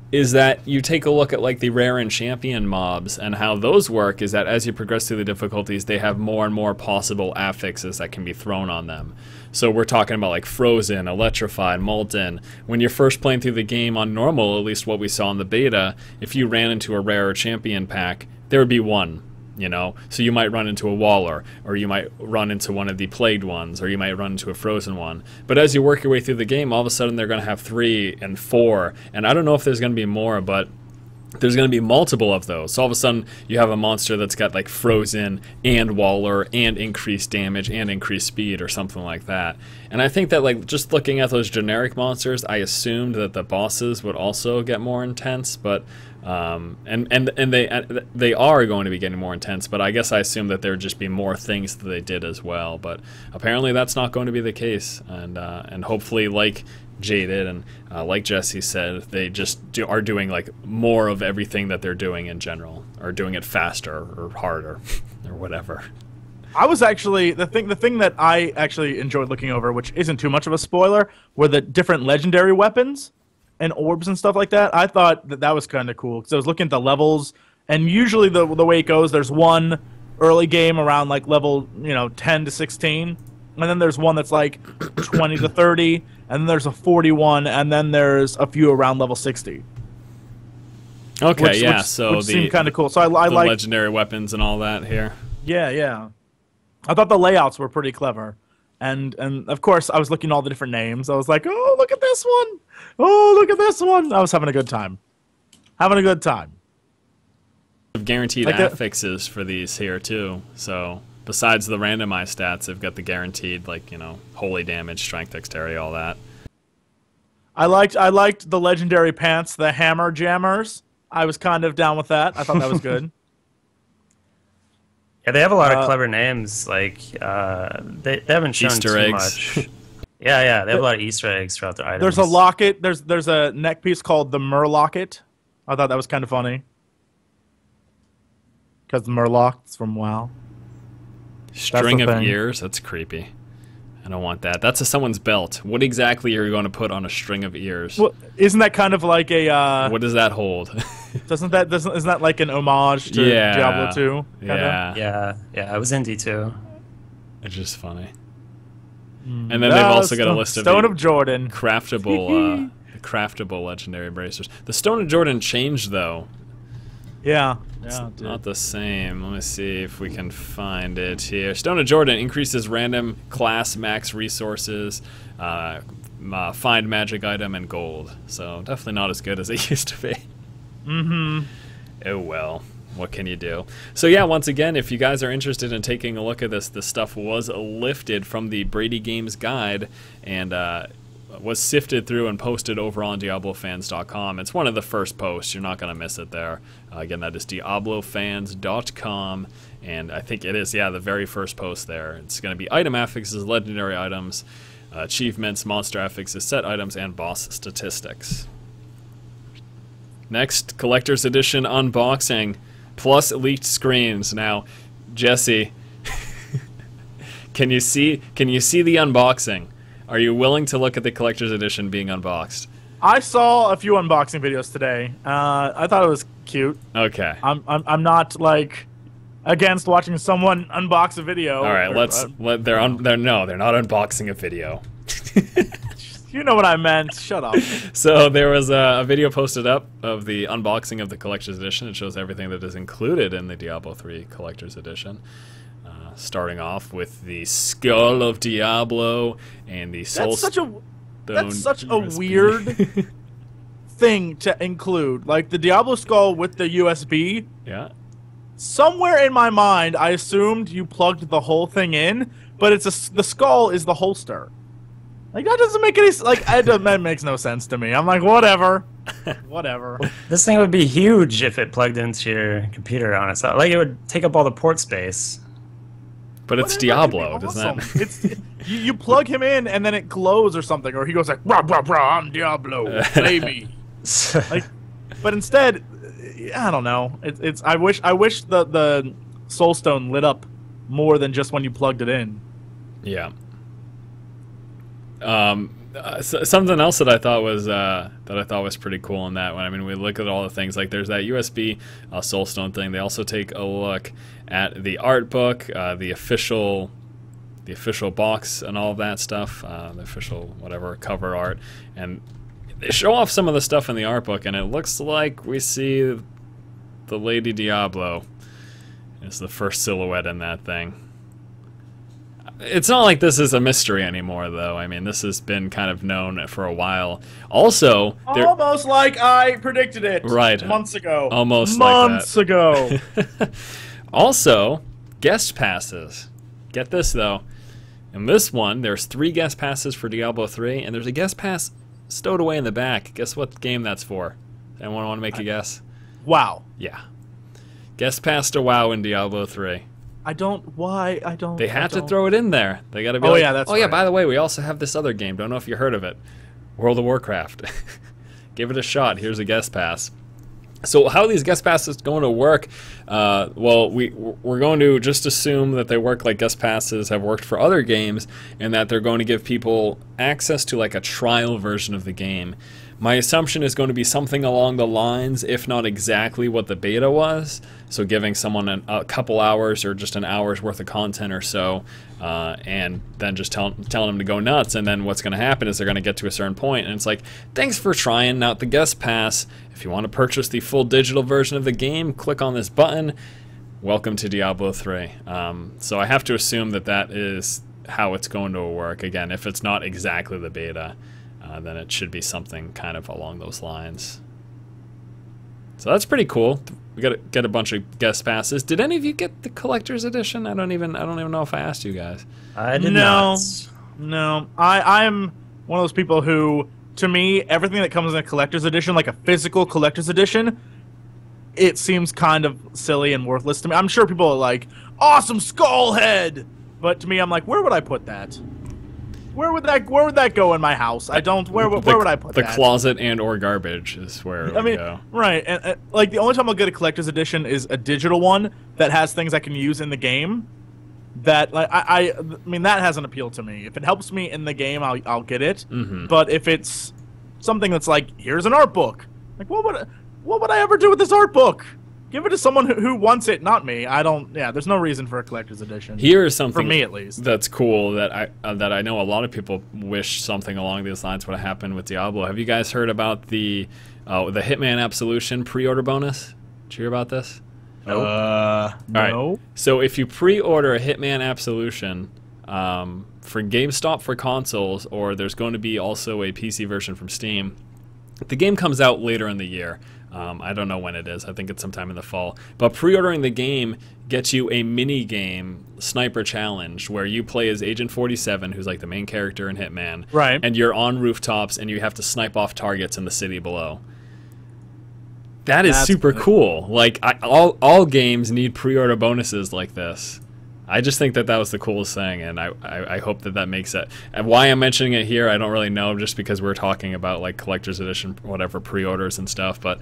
is that you take a look at like the rare and champion mobs, and how those work is that as you progress through the difficulties, they have more and more possible affixes that can be thrown on them. So we're talking about like frozen, electrified, molten. When you're first playing through the game on normal, at least what we saw in the beta, if you ran into a rare or champion pack, there would be one. So you might run into a Waller, or you might run into one of the plagued ones, or you might run into a frozen one. But as you work your way through the game, all of a sudden they're going to have 3 and 4, and I don't know if there's going to be more, but there's going to be multiple of those. So all of a sudden you have a monster that's got like frozen and Waller and increased damage and increased speed or something like that. And I think that like just looking at those generic monsters, I assumed that the bosses would also get more intense, but and they are going to be getting more intense, but I guess I assumed that there would just be more things that they did as well. But apparently that's not going to be the case, and hopefully, like Jaded and like Jesse said, they just are doing like more of everything that they're doing in general, or doing it faster or harder or whatever. I was actually the thing that I actually enjoyed looking over, which isn't too much of a spoiler, were the different legendary weapons and orbs and stuff like that. I thought that was kind of cool, because I was looking at the levels, and usually the way it goes, there's one early game around like level 10 to 16, and then there's one that's like 20 to 30, and then there's a 41, and then there's a few around level 60. Okay, which seemed kind of cool. So I like legendary weapons and all that here. Yeah. I thought the layouts were pretty clever. And of course, I was looking at all the different names. I was like, oh, look at this one. Oh, look at this one. I was having a good time. Guaranteed affixes for these here, too. So besides the randomized stats, they've got the guaranteed, like, holy damage, strength, dexterity, all that. I liked the legendary pants, the hammer jammers. I was kind of down with that. I thought that was good. Yeah, they have a lot of clever names. Like they haven't shown Easter too eggs. much. Yeah, they have a lot of Easter eggs throughout their items. There's a locket. There's a neck piece called the Murlocket. I thought that was kind of funny, because the Murloc's from WoW. String of ears. That's creepy. I don't want that. That's someone's belt. What exactly are you going to put on a string of ears? Well, isn't that kind of like a? What does that hold? Isn't that like an homage to Diablo 2? Yeah. It was indie too. It's just funny. And then they've also got a list of Stone of Jordan craftable legendary bracers. The Stone of Jordan changed though. Yeah. It's not the same. Let me see if we can find it here. Stone of Jordan increases random class max resources, find magic item, and gold. So definitely not as good as it used to be. Mm-hmm. Oh well. What can you do? So yeah, once again, if you guys are interested in taking a look at this stuff was lifted from the Brady Games guide and was sifted through and posted over on DiabloFans.com. It's one of the first posts. You're not going to miss it there. Again, that is DiabloFans.com, and I think it is, the very first post there. It's going to be item affixes, legendary items, achievements, monster affixes, set items, and boss statistics. Next, Collector's Edition unboxing, plus leaked screens. Now, Jesse, can you see the unboxing? Are you willing to look at the collector's edition being unboxed? I saw a few unboxing videos today. I thought it was cute. Okay. I'm not like against watching someone unbox a video. All right, they're not unboxing a video. You know what I meant. Shut up. So there was a video posted up of the unboxing of the collector's edition. It shows everything that is included in the Diablo 3 collector's edition. Starting off with the Skull of Diablo and the Soul. That's such a weird thing to include. Like the Diablo skull with the USB. Yeah. Somewhere in my mind, I assumed you plugged the whole thing in, but the skull is the holster. Like that doesn't make any that makes no sense to me. I'm like, whatever, whatever. This thing would be huge if it plugged into your computer on its own. Like it would take up all the port space. But it's Diablo, doesn't it? It's you plug him in and then it glows or something, or he goes like, rah rah rah, I'm Diablo, baby. Like, but instead, I don't know. I wish the Soul Stone lit up more than just when you plugged it in. Yeah. Something else that I thought was pretty cool in that one. I mean, we look at all the things like there's that USB Soulstone thing. They also take a look at the art book, the official box, and all of that stuff. The official whatever cover art, and they show off some of the stuff in the art book, and it looks like we see the Lady Diablo. It's the first silhouette in that thing. It's not like this is a mystery anymore, though. I mean, this has been kind of known for a while. Also, almost like I predicted it. Right. Months ago. Almost months like ago. Also, guest passes. Get this, though. In this one, there's 3 guest passes for Diablo 3, and there's a guest pass stowed away in the back. Guess what game that's for? Anyone want to make a guess? WoW. Yeah. Guest pass to WoW in Diablo 3. They had to throw it in there. They got to be yeah, by the way, we also have this other game. Don't know if you heard of it. World of Warcraft. Give it a shot. Here's a guest pass. So how are these guest passes going to work? Well, we're going to just assume that they work like guest passes have worked for other games, and that they're going to give people access to like a trial version of the game. My assumption is going to be something along the lines, if not exactly what the beta was. So giving someone a couple hours or just an hour's worth of content or so, and then just telling them to go nuts. And then what's going to happen is they're going to get to a certain point, and it's like, thanks for trying out the guest pass. If you want to purchase the full digital version of the game, click on this button. Welcome to Diablo 3. So I have to assume that is how it's going to work. Again, if it's not exactly the beta, then it should be something kind of along those lines. So that's pretty cool. We got to get a bunch of guest passes. Did any of you get the collector's edition? I don't even know if I asked you guys. I did not. No. I'm one of those people who, to me, everything that comes in a collector's edition, like a physical collector's edition, it seems kind of silly and worthless to me. I'm sure people are like, awesome skull head! But to me, I'm like, where would I put that? Where would that go in my house? Where would I put that? The closet and or garbage is where it would go. Right. And like the only time I'll get a collector's edition is a digital one that has things I can use in the game. That like I mean that has an appeal to me. If it helps me in the game, I'll get it. Mm-hmm. But if it's something that's like, here's an art book, like what would I ever do with this art book? Give it to someone who wants it, not me. There's no reason for a collector's edition. Here's something for me at least that's cool that I know a lot of people wish something along these lines would have happened with Diablo. Have you guys heard about the Hitman Absolution pre-order bonus? Did you hear about this? No. All right. So if you pre-order a Hitman Absolution for GameStop for consoles, or there's going to be also a PC version from Steam, the game comes out later in the year. I don't know when it is. I think it's sometime in the fall. But pre-ordering the game gets you a mini-game sniper challenge where you play as Agent 47, who's like the main character in Hitman. Right. And you're on rooftops and you have to snipe off targets in the city below. That's super cool. Like, all games need pre-order bonuses like this. I just think that was the coolest thing, and I hope that makes it. And why I'm mentioning it here, I don't really know, just because we're talking about like collector's edition, whatever, pre-orders and stuff. But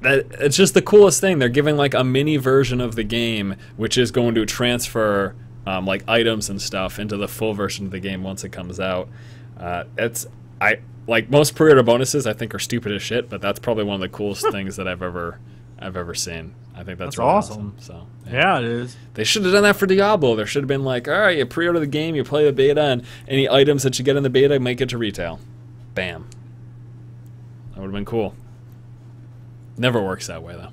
it's just the coolest thing. They're giving like a mini version of the game, which is going to transfer like items and stuff into the full version of the game once it comes out. It's I like most pre-order bonuses. I think are stupid as shit, but that's probably one of the coolest things that I've ever seen. I think that's really awesome. So yeah, it is. They should have done that for Diablo. There should have been like, all right, you pre-order the game, you play the beta, and any items that you get in the beta make it to retail. Bam. That would have been cool. Never works that way though.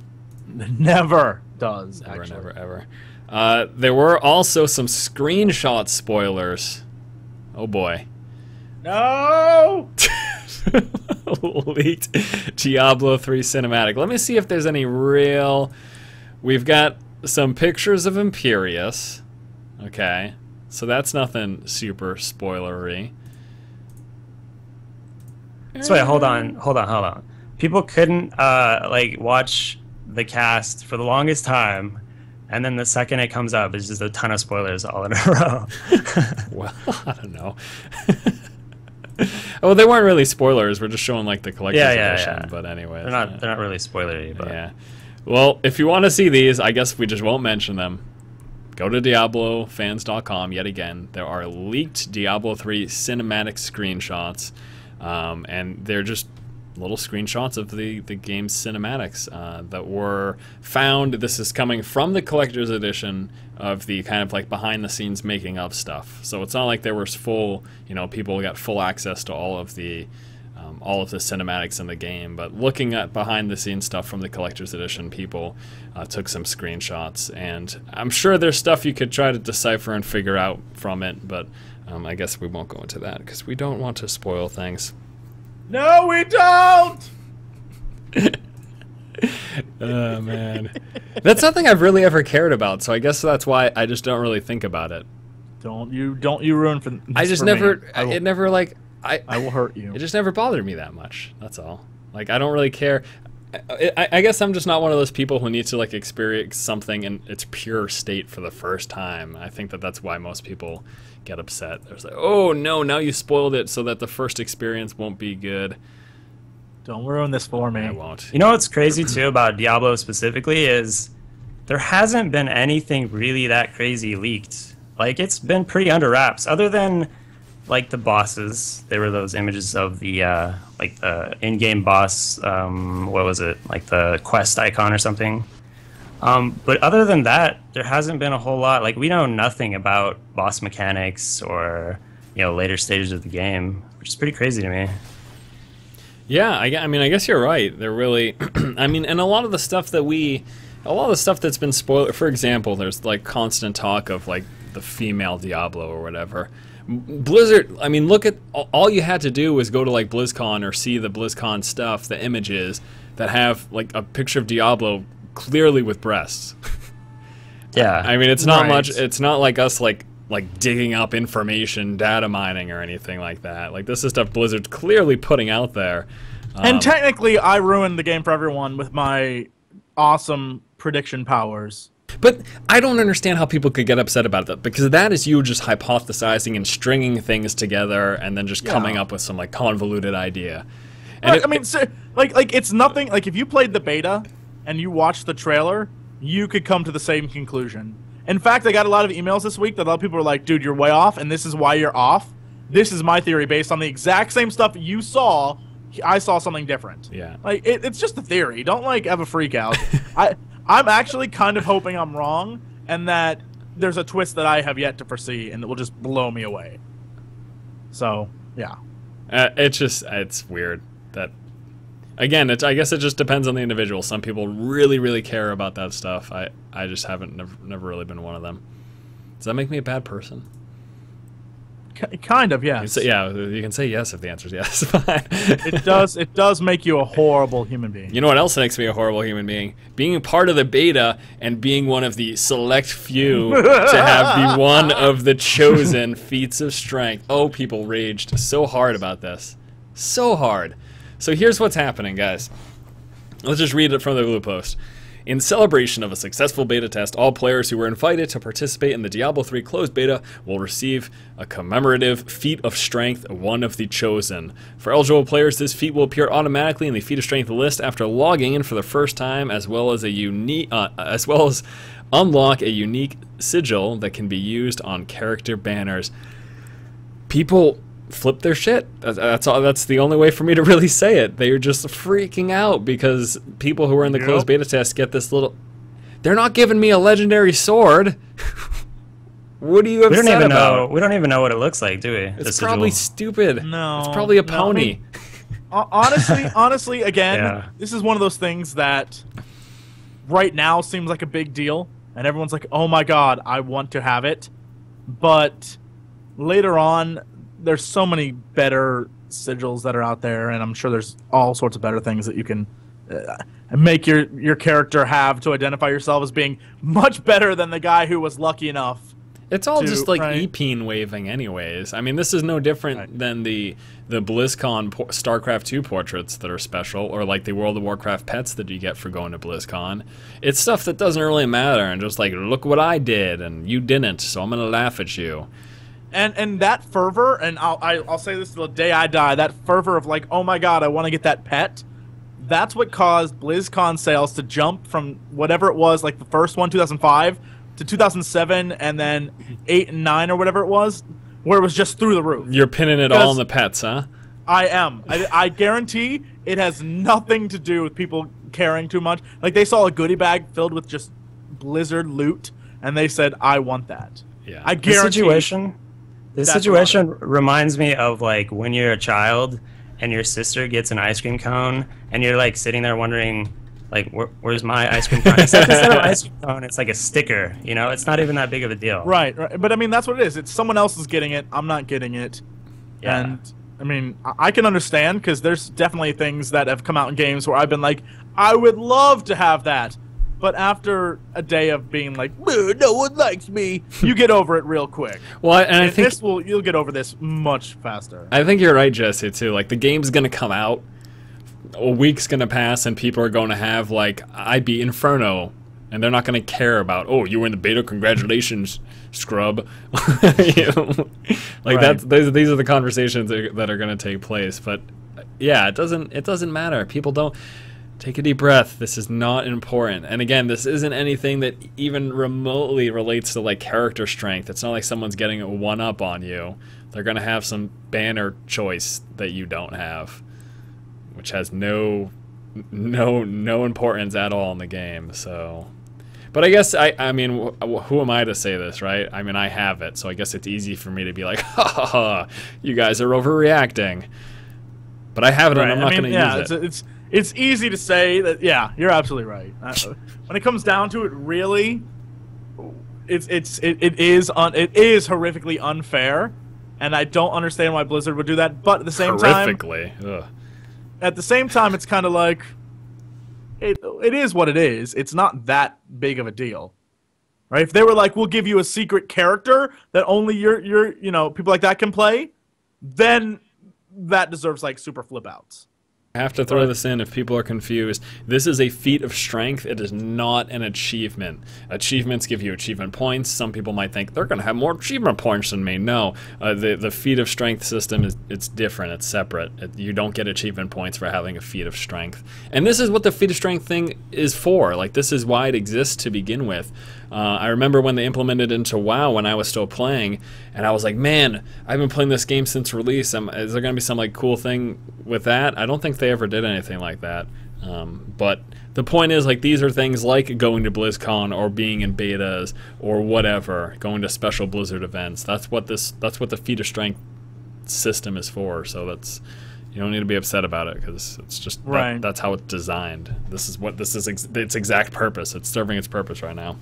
Never does. Never, actually. never, ever. There were also some screenshot spoilers. Oh boy. No. Leaked Diablo 3 cinematic. Let me see if there's any real. We've got some pictures of Imperius. Okay, so that's nothing super spoilery. So wait, hold on. People couldn't like watch the cast for the longest time, and then the second it comes up, it's just a ton of spoilers all in a row. Well, I don't know. Well, they weren't really spoilers. We're just showing like the collector's edition. Yeah. But anyway, they're not really spoilery. But yeah. Well, if you want to see these, I guess we just won't mention them. Go to DiabloFans.com yet again. There are leaked Diablo 3 cinematic screenshots, and they're just little screenshots of the game's cinematics that were found. This is coming from the collector's edition of the kind of like behind the scenes making of stuff. So it's not like there was full, people got full access to all of the cinematics in the game, but looking at behind the scenes stuff from the collector's edition, people took some screenshots, and I'm sure there's stuff you could try to decipher and figure out from it, but I guess we won't go into that because we don't want to spoil things. No, we don't. Oh man, that's nothing I've really ever cared about, so I guess that's why I just don't really think about it. Don't you ruin for. I just for never. Me. It never like. I will hurt you. It just never bothered me that much. That's all. Like I don't really care. I guess I'm just not one of those people who needs to like experience something in its pure state for the first time. I think that's why most people get upset. They're like, oh no, now you spoiled it so that the first experience won't be good. Don't ruin this for me. I won't. You know what's crazy too about Diablo specifically is there hasn't been anything really that crazy leaked. Like it's been pretty under wraps, other than like the bosses. There were those images of the like the in-game boss. What was it? Like the quest icon or something. But other than that, there hasn't been a whole lot. Like we know nothing about boss mechanics or later stages of the game, which is pretty crazy to me. Yeah, I mean, I guess you're right. They're really, I mean, and a lot of the stuff that's been spoiled. For example, there's like constant talk of like the female Diablo or whatever. Blizzard, I mean, look at all you had to do was go to like BlizzCon or see the BlizzCon stuff, the images that have like a picture of Diablo clearly with breasts. Yeah, I mean, it's not much. It's not like us like digging up information, data mining, or anything like that. Like this is stuff Blizzard's clearly putting out there. And technically, I ruined the game for everyone with my awesome prediction powers. But I don't understand how people could get upset about that, because that is you just hypothesizing and stringing things together and then just coming up with some like convoluted idea. And I mean, so, like it's nothing. Like if you played the beta and you watched the trailer, you could come to the same conclusion. In fact, I got a lot of emails this week that a lot of people were like, dude, you're way off, and this is why you're off. This is my theory based on the exact same stuff you saw. I saw something different. Yeah. Like, it's just a theory. Don't, like, have a freak out. I'm actually kind of hoping I'm wrong and that there's a twist that I have yet to foresee and it will just blow me away. So, yeah. It's weird that... Again, I guess it just depends on the individual. Some people really, really care about that stuff. I just haven't never really been one of them. Does that make me a bad person? Kind of, yes. You can say yes if the answer is yes. It does make you a horrible human being. You know what else makes me a horrible human being? Being part of the beta and being one of the select few to have the one of the chosen feats of strength. Oh, people raged so hard about this. So hard. So here's what's happening, guys. Let's just read it from the Blue Post. In celebration of a successful beta test, all players who were invited to participate in the Diablo 3 closed beta will receive a commemorative Feat of Strength, one of the chosen. For eligible players, this feat will appear automatically in the Feat of Strength list after logging in for the first time, as well as unlock a unique sigil that can be used on character banners. People flip their shit. That's all. That's the only way for me to really say it. They're just freaking out because people who are in the closed beta test get this little. They're not giving me a legendary sword. What are you upset about? We don't even know what it looks like, do we? It's probably stupid. No, it's probably a pony. Honestly, again, this is one of those things that right now seems like a big deal, and everyone's like, "Oh my god, I want to have it," but later on, there's so many better sigils that are out there, and I'm sure there's all sorts of better things that you can make your character have to identify yourself as being much better than the guy who was lucky enough. It's all just like E-Peen waving anyways. I mean, this is no different than the BlizzCon StarCraft 2 portraits that are special, or like the World of Warcraft pets that you get for going to BlizzCon. It's stuff that doesn't really matter, and just like, look what I did, and you didn't, so I'm gonna laugh at you. And that fervor, and I'll say this till the day I die, that fervor of like, oh my god, I want to get that pet, that's what caused BlizzCon sales to jump from whatever it was, like the first one, 2005, to 2007, and then 8 and 9 or whatever it was, where it was just through the roof. You're pinning it all on the pets, huh? I am. I guarantee it has nothing to do with people caring too much. Like, they saw a goodie bag filled with just Blizzard loot, and they said, I want that. Yeah. I guarantee. This situation reminds me of like when you're a child and your sister gets an ice cream cone, and you're like sitting there wondering, like, where's my ice cream cone? Except instead of ice cream cone, it's like a sticker. You know, it's not even that big of a deal. Right. But I mean, that's what it is. It's someone else is getting it. I'm not getting it. Yeah. And I mean, I can understand, because there's definitely things that have come out in games where I've been like, I would love to have that. But after a day of being like, no one likes me, you get over it real quick. Well, and I think you'll get over this much faster. I think you're right, Jesse, too. Like, the game's gonna come out, a week's gonna pass, and people are going to have like, I beat Inferno, and they're not gonna care about, oh, you were in the beta, congratulations, scrub. You know? Like, these are the conversations that are gonna take place. But yeah, it doesn't matter. People don't. Take a deep breath. This is not important. And again, this isn't anything that even remotely relates to like character strength. It's not like someone's getting a one-up on you. They're gonna have some banner choice that you don't have, which has no importance at all in the game. So, but I guess I mean, who am I to say this, right? I mean, I have it, so I guess it's easy for me to be like, ha ha ha, you guys are overreacting. But I have it, and I'm not gonna use it. It's easy to say that. Yeah, you're absolutely right. When it comes down to it, really, it is horrifically unfair, and I don't understand why Blizzard would do that. But at the same time, at the same time, it's kind of like it is what it is. It's not that big of a deal, right? If they were like, we'll give you a secret character that only your people like that can play, then that deserves like super flip outs. I have to throw this in if people are confused. This is a feat of strength. It is not an achievement. Achievements give you achievement points. Some people might think they're going to have more achievement points than me. No, the feat of strength system it's different. It's separate. You don't get achievement points for having a feat of strength. And this is what the feat of strength thing is for. Like, this is why it exists to begin with. I remember when they implemented it into WoW when I was still playing, and I was like, man, I've been playing this game since release. Is there going to be some like cool thing with that? I don't think they ever did anything like that. But the point is, like, these are things like going to BlizzCon or being in betas or whatever, going to special Blizzard events. That's what the feat of strength system is for. So you don't need to be upset about it, because it's just that's how it's designed. This is its exact purpose. It's serving its purpose right now.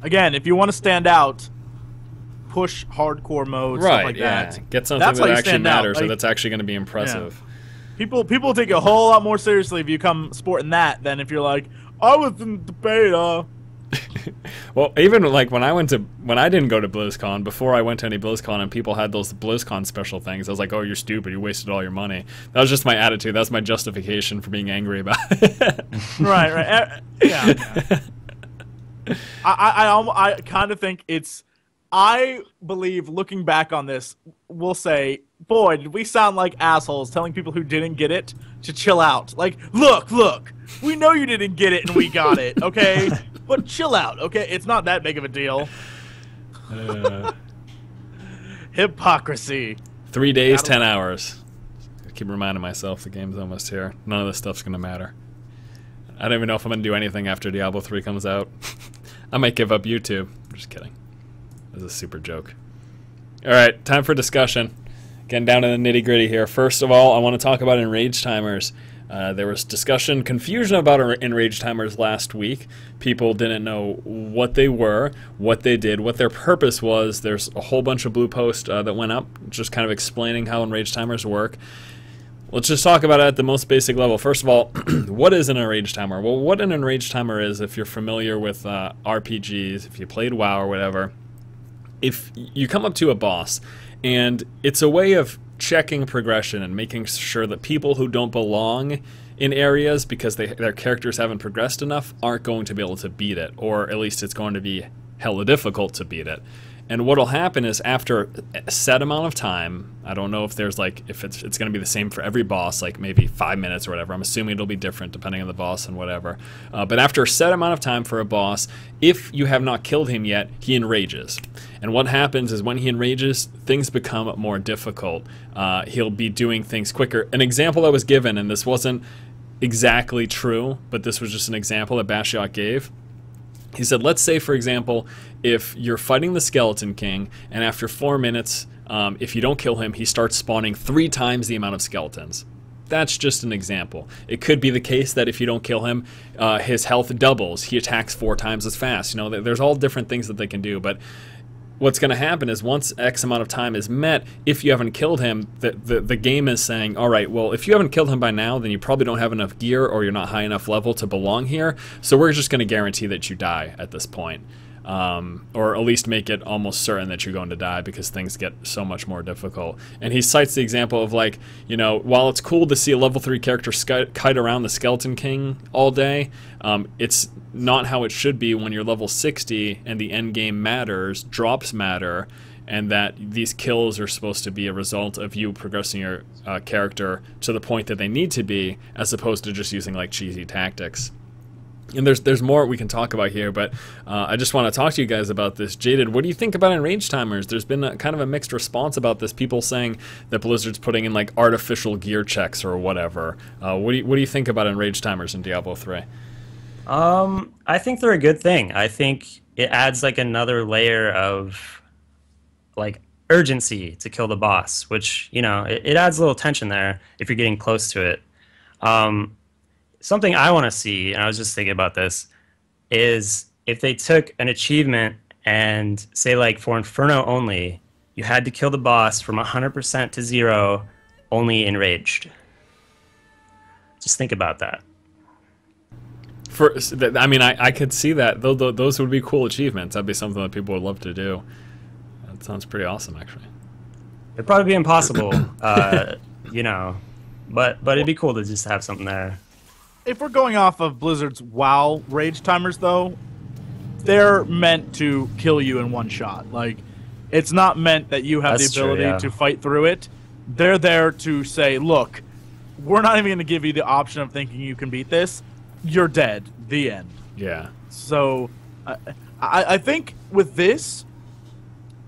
Again, if you want to stand out, push hardcore mode, stuff like that. Get something that actually matters, or that's actually going to be impressive. Yeah. People take it a whole lot more seriously if you come sporting that than if you're like, I was in the beta. Well, even like when I didn't go to BlizzCon, before I went to any BlizzCon and people had those BlizzCon special things, I was like, oh, you're stupid, you wasted all your money. That was just my attitude. That's my justification for being angry about it. Right. Yeah. I kind of think I believe, looking back on this, we'll say, boy, did we sound like assholes telling people who didn't get it to chill out. Like, look, we know you didn't get it and we got it, okay? But chill out, okay? It's not that big of a deal. Hypocrisy. 3 days, 10 hours. I keep reminding myself the game's almost here. None of this stuff's gonna matter. I don't even know if I'm gonna do anything after Diablo 3 comes out. I might give up YouTube. I'm just kidding. This is a super joke. Alright, time for discussion. Getting down to the nitty gritty here. First of all, I want to talk about Enrage Timers. There was discussion, confusion about Enrage Timers last week. People didn't know what they were, what they did, what their purpose was. There's a whole bunch of blue posts that went up just kind of explaining how Enrage Timers work. Let's just talk about it at the most basic level. First of all, what is an Enrage Timer? Well, what an Enrage Timer is, if you're familiar with RPGs, if you played WoW or whatever, if you come up to a boss, and it's a way of checking progression and making sure that people who don't belong in areas because their characters haven't progressed enough aren't going to be able to beat it, or at least it's going to be hella difficult to beat it. And what'll happen is after a set amount of time, I don't know if there's like, if it's going to be the same for every boss, like maybe 5 minutes or whatever. I'm assuming it'll be different depending on the boss and whatever. But after a set amount of time for a boss, if you have not killed him yet, he enrages. And what happens is when he enrages, things become more difficult. He'll be doing things quicker. An example that was given, and this wasn't exactly true, but this was just an example that Bashiot gave. He said, let's say, for example, if you're fighting the Skeleton King, and after 4 minutes, if you don't kill him, he starts spawning 3 times the amount of skeletons. That's just an example. It could be the case that if you don't kill him, his health doubles. He attacks 4 times as fast. You know, there's all different things that they can do, but what's going to happen is once X amount of time is met, if you haven't killed him, the game is saying, all right, well, if you haven't killed him by now, then you probably don't have enough gear or you're not high enough level to belong here, so we're just going to guarantee that you die at this point. Or at least make it almost certain that you're going to die because things get so much more difficult. And he cites the example of, like, you know, while it's cool to see a level 3 character kite around the Skeleton King all day, it's not how it should be when you're level 60 and the end game matters, drops matter, and that these kills are supposed to be a result of you progressing your character to the point that they need to be, as opposed to just using like cheesy tactics. And there's more we can talk about here, but I just want to talk to you guys about this. Jaded, what do you think about Enrage Timers? There's been kind of a mixed response about this. People saying that Blizzard's putting in like artificial gear checks or whatever. What do you think about Enrage Timers in Diablo 3? I think they're a good thing. I think it adds like another layer of like urgency to kill the boss, which, you know, it adds a little tension there if you're getting close to it. Something I want to see, and I was just thinking about this, is if they took an achievement and say, like, for Inferno only, you had to kill the boss from 100% to 0, only enraged. Just think about that. I mean, I could see that. Those would be cool achievements. That'd be something that people would love to do. That sounds pretty awesome, actually. It'd probably be impossible, you know, but it'd be cool to just have something there. If we're going off of Blizzard's WoW Rage Timers, though, they're meant to kill you in one shot. Like, it's not meant that you have the ability to fight through it. They're there to say, look, we're not even going to give you the option of thinking you can beat this. You're dead. The end. Yeah. So, I think with this,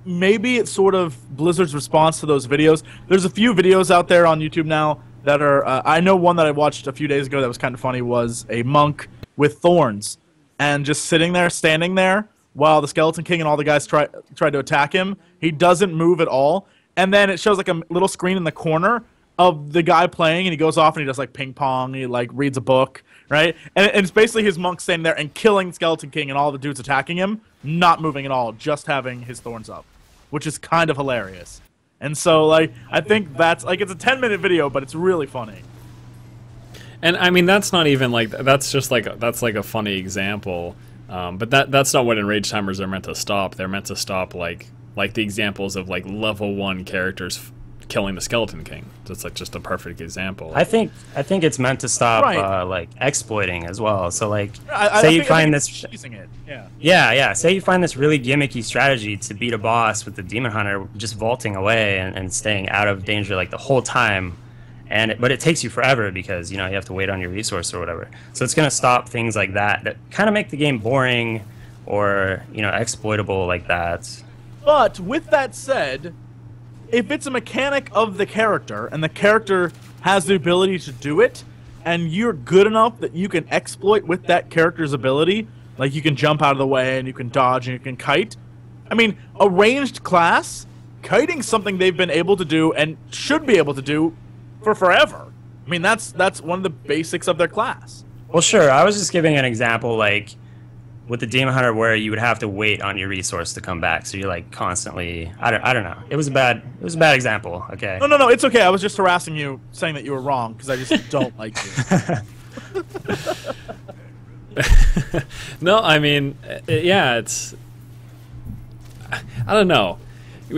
maybe it's sort of Blizzard's response to those videos. There's a few videos out there on YouTube now that are, I know one that I watched a few days ago that was kind of funny was a monk with thorns and just sitting there, standing there while the Skeleton King and all the guys try to attack him. He doesn't move at all. And then it shows like a little screen in the corner of the guy playing, and he goes off and he does like ping pong, he like reads a book, right? And it's basically his monk standing there and killing Skeleton King and all the dudes attacking him, not moving at all, just having his thorns up, which is kind of hilarious. And so, like, I think that's, like, it's a 10-minute video, but it's really funny. And, I mean, that's not even, like, that's just, like, that's, like, a funny example. But that's not what Enrage Timers are meant to stop. They're meant to stop, like the examples of, like, level 1 characters killing the Skeleton King. That's, like, just a perfect example. I think it's meant to stop, like, exploiting as well. So, like, say you find this... Using it. Yeah. Yeah. Say you find this really gimmicky strategy to beat a boss with the Demon Hunter just vaulting away and staying out of danger, like, the whole time. But it takes you forever because, you know, you have to wait on your resource or whatever. So it's going to stop things like that kind of make the game boring or, you know, exploitable like that. But with that said, if it's a mechanic of the character and the character has the ability to do it, and you're good enough that you can exploit with that character's ability, like you can jump out of the way and you can dodge and you can kite. I mean, a ranged class, kiting's something they've been able to do and should be able to do for forever. I mean, that's one of the basics of their class. Well, sure. I was just giving an example, like with the Demon Hunter, where you would have to wait on your resource to come back, so you're like constantly. I don't know. It was a bad example. Okay. No. It's okay. I was just harassing you, saying that you were wrong because I just don't like you. No, I mean, yeah, it's. I don't know.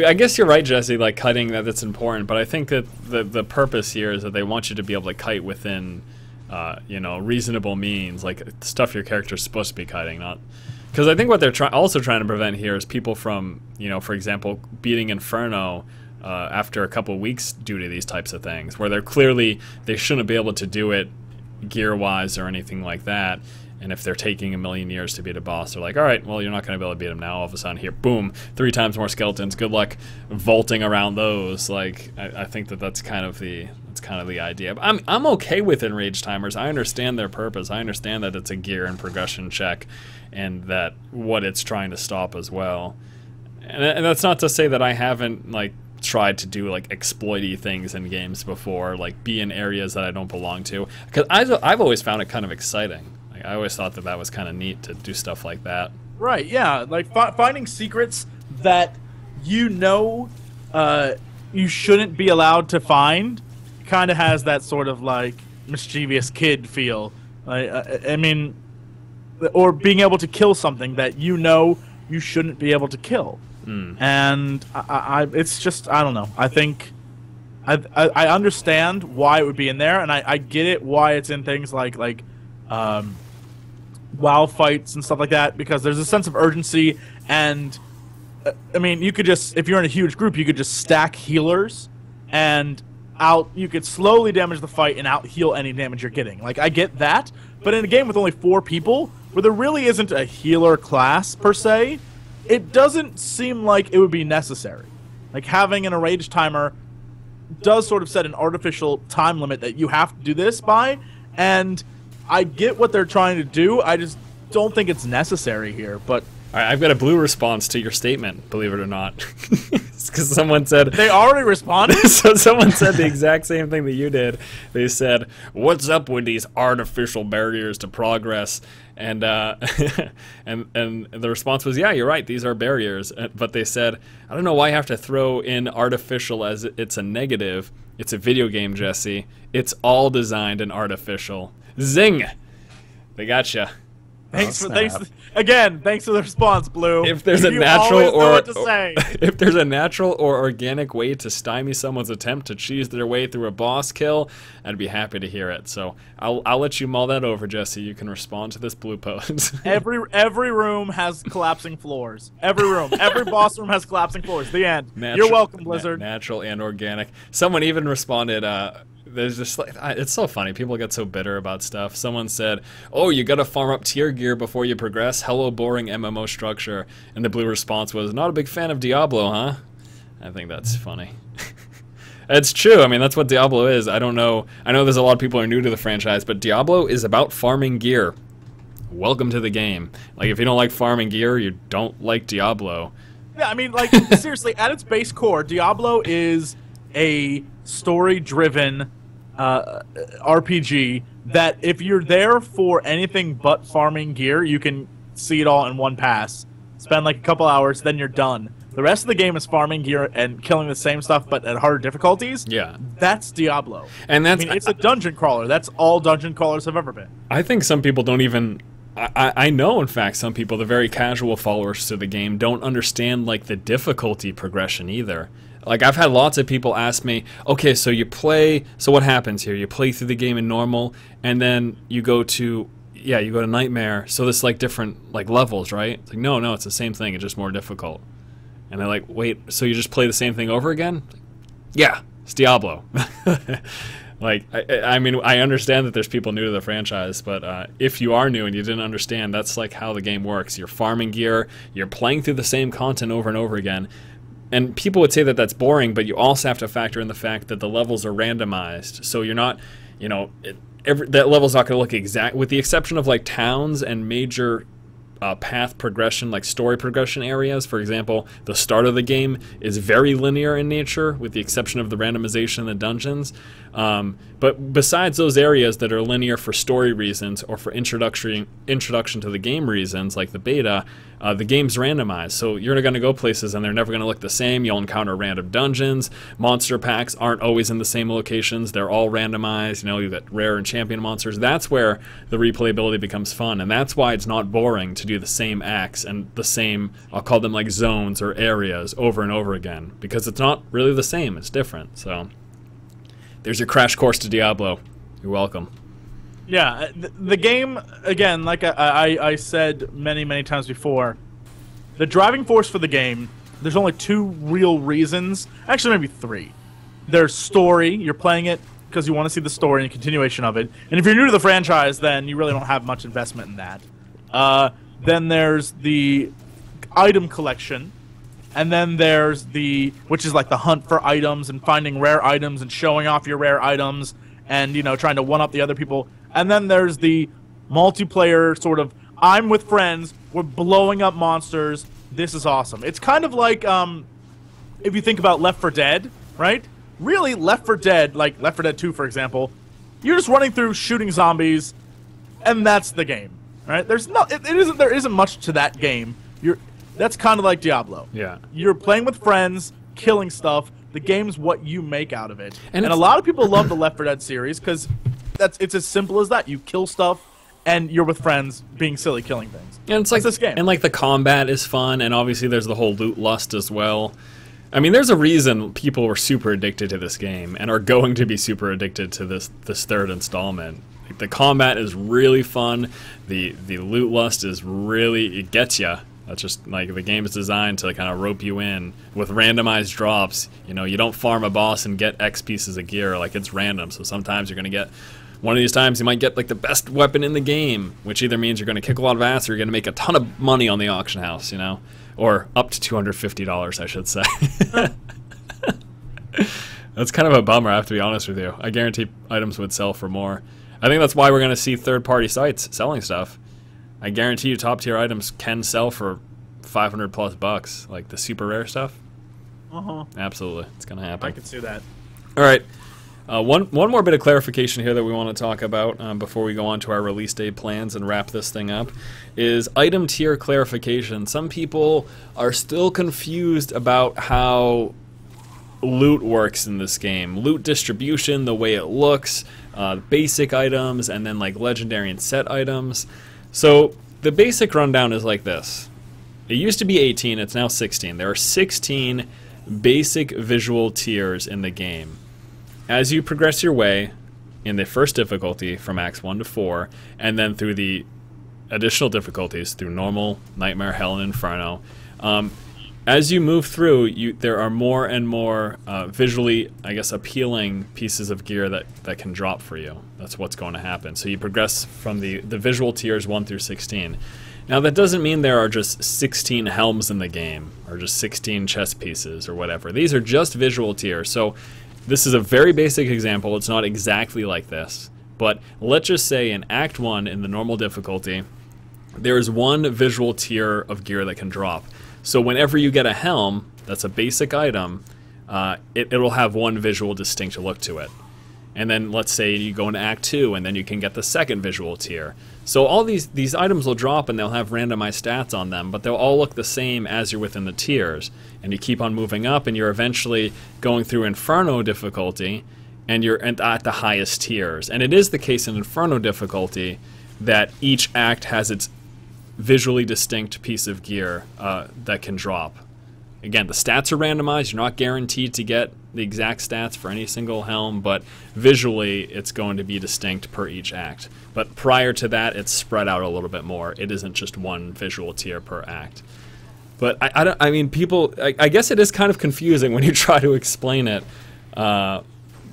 I guess you're right, Jesse. Like kiting, that's important, but I think that the purpose here is that they want you to be able to kite within, reasonable means, like stuff your character's supposed to be kiting, not. Because I think what they're also trying to prevent here is people from, for example, beating Inferno after a couple weeks due to these types of things, where they shouldn't be able to do it gear-wise or anything like that. And if they're taking a million years to beat a boss, they're like, all right, well, you're not going to be able to beat him now. All of a sudden, here, boom, 3 times more skeletons. Good luck vaulting around those. Like, I think that's kind of the idea. I'm okay with Enrage Timers. I understand their purpose. I understand that it's a gear and progression check, and that what it's trying to stop as well. And that's not to say that I haven't tried to do exploity things in games before, like be in areas that I don't belong to. Because I've always found it kind of exciting. I always thought that was kind of neat to do stuff like that. Right, yeah. Like, finding secrets that you shouldn't be allowed to find kind of has that sort of, mischievous kid feel. I mean, or being able to kill something that you shouldn't be able to kill. And it's just, I don't know. I think I understand why it would be in there, and I get it why it's in things like WoW fights and stuff like that, because there's a sense of urgency. And I mean, you could just, if you're in a huge group, you could just stack healers and you could slowly damage the fight and out heal any damage you're getting. Like, I get that, but in a game with only 4 people where there really isn't a healer class per se, it doesn't seem like it would be necessary. Like, having an Enrage Timer does sort of set an artificial time limit that you have to do this by, and I get what they're trying to do. I just don't think it's necessary here. But all right, I've got a blue response to your statement, believe it or not. Because someone said... They already responded? So someone said the exact same thing that you did. They said, what's up with these artificial barriers to progress? And and the response was, yeah, you're right, these are barriers. But they said, I don't know why you have to throw in artificial as it's a negative. It's a video game, Jesse. It's all designed and artificial. Zing! They gotcha. Thanks for the response, Blue. If there's if there's a natural or organic way to stymie someone's attempt to cheese their way through a boss kill, I'd be happy to hear it. So I'll let you mull that over, Jesse. You can respond to this blue post. Every room has collapsing floors. Every room, every boss room has collapsing floors. The end. You're welcome, Blizzard. Natural and organic. Someone even responded. There's just it's so funny. People get so bitter about stuff. Someone said, "Oh, you got to farm up tier gear before you progress. Hello, boring MMO structure." And the blue response was, "Not a big fan of Diablo, huh?" I think that's funny. It's true. I mean, that's what Diablo is. I don't know. I know there's a lot of people who are new to the franchise, but Diablo is about farming gear. Welcome to the game. Like, if you don't like farming gear, you don't like Diablo. Yeah, I mean, seriously, at its base core, Diablo is a story-driven RPG that if you're there for anything but farming gear, you can see it all in one pass. Spend a couple hours, then you're done. The rest of the game is farming gear and killing the same stuff but at harder difficulties. Yeah. That's Diablo. And that's, I mean, it's a dungeon crawler. That's all dungeon crawlers have ever been. I think some people don't even... I know, in fact, some people, the very casual followers to the game, don't understand the difficulty progression either. I've had lots of people ask me, okay, so what happens here? You play through the game in normal, and then you go to Nightmare, so there's different levels, right? It's no, it's the same thing, it's just more difficult. And they're like, wait, so you just play the same thing over again? Yeah, it's Diablo. I mean, I understand that there's people new to the franchise, but if you are new and you didn't understand, that's how the game works. You're farming gear, you're playing through the same content over and over again. and people would say that that's boring, but you also have to factor in the fact that the levels are randomized. So you're not, you know, that level's not going to look exact, with the exception of like towns and major path progression, like story progression areas. For example, the start of the game is very linear in nature, with the exception of the randomization in the dungeons. But besides those areas that are linear for story reasons or for introduction to the game reasons, like the beta, the game's randomized. So you're going to go places and they're never going to look the same. You'll encounter random dungeons. Monster packs aren't always in the same locations. They're all randomized. You know, you get rare and champion monsters. That's where the replayability becomes fun, and that's why it's not boring to do the same acts and the same, I'll call them like zones or areas over and over again, because it's not really the same. It's different. So there's your crash course to Diablo. You're welcome. Yeah, the game, again, like I said many times before, the driving force for the game, there's only two real reasons, actually maybe three. There's story, you're playing it because you want to see the story and continuation of it, and if you're new to the franchise, then you really don't have much investment in that. Then there's the item collection, and then there's which is like the hunt for items and finding rare items and showing off your rare items and, you know, trying to one-up the other people. And then there's the multiplayer sort of, I'm with friends, we're blowing up monsters, this is awesome. It's kind of like, if you think about Left 4 Dead, right? Really, Left 4 Dead, like Left 4 Dead 2, for example, you're just running through shooting zombies, and that's the game, right? There isn't much to that game. That's kind of like Diablo. Yeah. You're playing with friends, killing stuff. The game's what you make out of it. And a lot of people love the Left 4 Dead series because it's as simple as that. You kill stuff, and you're with friends being silly, killing things. And it's like this game. And like the combat is fun, and obviously there's the whole loot lust as well. I mean, there's a reason people were super addicted to this game and are going to be super addicted to this third installment. Like, the combat is really fun. The loot lust is really, it gets you. That's just like the game is designed to kind of rope you in with randomized drops. You know, you don't farm a boss and get X pieces of gear. Like, it's random. So sometimes you're going to get, one of these times you might get like the best weapon in the game, which either means you're going to kick a lot of ass or you're going to make a ton of money on the auction house, you know, or up to $250, I should say. That's kind of a bummer, I have to be honest with you. I guarantee items would sell for more. I think that's why we're going to see third-party sites selling stuff. I guarantee you top-tier items can sell for $500+ like the super rare stuff. Absolutely, it's gonna happen. I can see that. All right, one more bit of clarification here that we want to talk about before we go on to our release date plans and wrap this thing up is item tier clarification. Some people are still confused about how loot works in this game. Loot distribution, the way it looks, basic items, and then like legendary and set items. So the basic rundown is like this. It used to be 18, it's now 16. There are 16 basic visual tiers in the game. As you progress your way in the first difficulty from Acts 1 to 4, and then through the additional difficulties through Normal, Nightmare, Hell, and Inferno, as you move through, there are more and more visually, I guess, appealing pieces of gear that can drop for you. That's what's going to happen. So you progress from the visual tiers 1 through 16. Now that doesn't mean there are just 16 helms in the game, or just 16 chess pieces, or whatever. These are just visual tiers. So this is a very basic example. It's not exactly like this. But let's just say in Act 1 in the normal difficulty, there is one visual tier of gear that can drop. So whenever you get a helm, that's a basic item, it'll have one visual distinct look to it. And then let's say you go into Act 2 and then you can get the second visual tier. So all these items will drop and they'll have randomized stats on them, but they'll all look the same as you're within the tiers. And you keep on moving up and you're eventually going through Inferno difficulty and you're at the highest tiers. And it is the case in Inferno difficulty that each act has its visually distinct piece of gear that can drop. Again, the stats are randomized. You're not guaranteed to get the exact stats for any single helm, but visually it's going to be distinct per each act. But prior to that, it's spread out a little bit more. It isn't just one visual tier per act. But I mean, people, I guess it is kind of confusing when you try to explain it.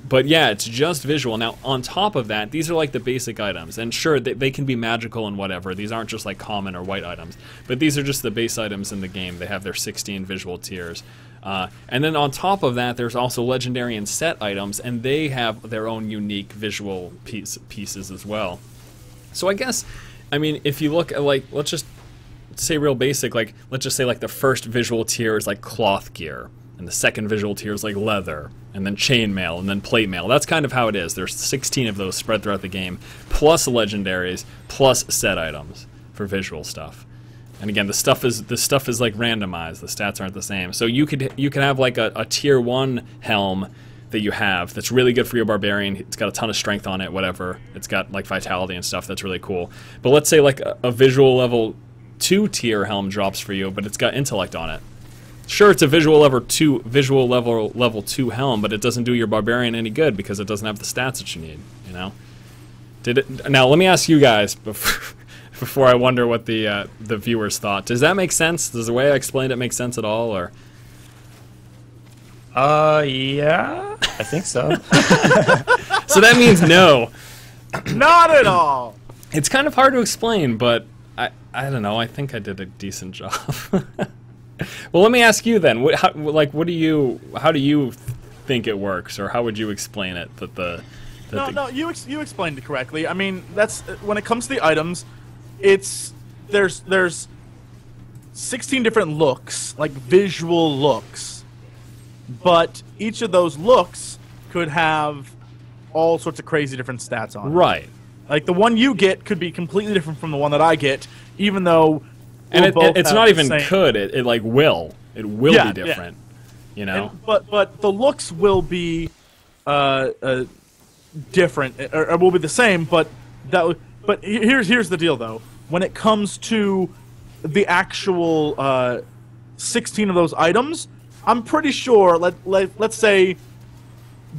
But yeah, it's just visual. Now, on top of that, these are like the basic items. And sure, they can be magical and whatever. These aren't just like common or white items. But these are just the base items in the game. They have their 16 visual tiers. And then on top of that, there's also legendary and set items, and they have their own unique visual pieces as well. So I guess, I mean, if you look at, like, let's just say real basic, like, let's just say, like, the first visual tier is, like, cloth gear, and the second visual tier is, like, leather, and then chainmail, and then plate mail. That's kind of how it is. There's 16 of those spread throughout the game, plus legendaries, plus set items for visual stuff. And again, the stuff is like randomized. The stats aren't the same. So you could have like a tier 1 helm that you have that's really good for your barbarian. It's got a ton of strength on it, whatever. It's got like vitality and stuff. That's really cool. But let's say like a visual level 2 tier helm drops for you, but it's got intellect on it. Sure, it's a visual level 2 helm, but it doesn't do your barbarian any good because it doesn't have the stats that you need. You know. Now let me ask you guys before I wonder what the viewers thought. Does that make sense? Does the way I explained it make sense at all, or? Yeah, I think so. So that means no. Not at all. It's kind of hard to explain, but I don't know. I think I did a decent job. Well, let me ask you then. How do you think it works, or how would you explain it? No, you explained it correctly. I mean, that's when it comes to the items. There's 16 different looks, like visual looks, but each of those looks could have all sorts of crazy different stats on it. Right. Like the one you get could be completely different from the one that I get, even though. And it's not even could. It like will. It will be different. Yeah. You know. But the looks will be different, or will be the same. But here's the deal though. When it comes to the actual 16 of those items, I'm pretty sure. Let's say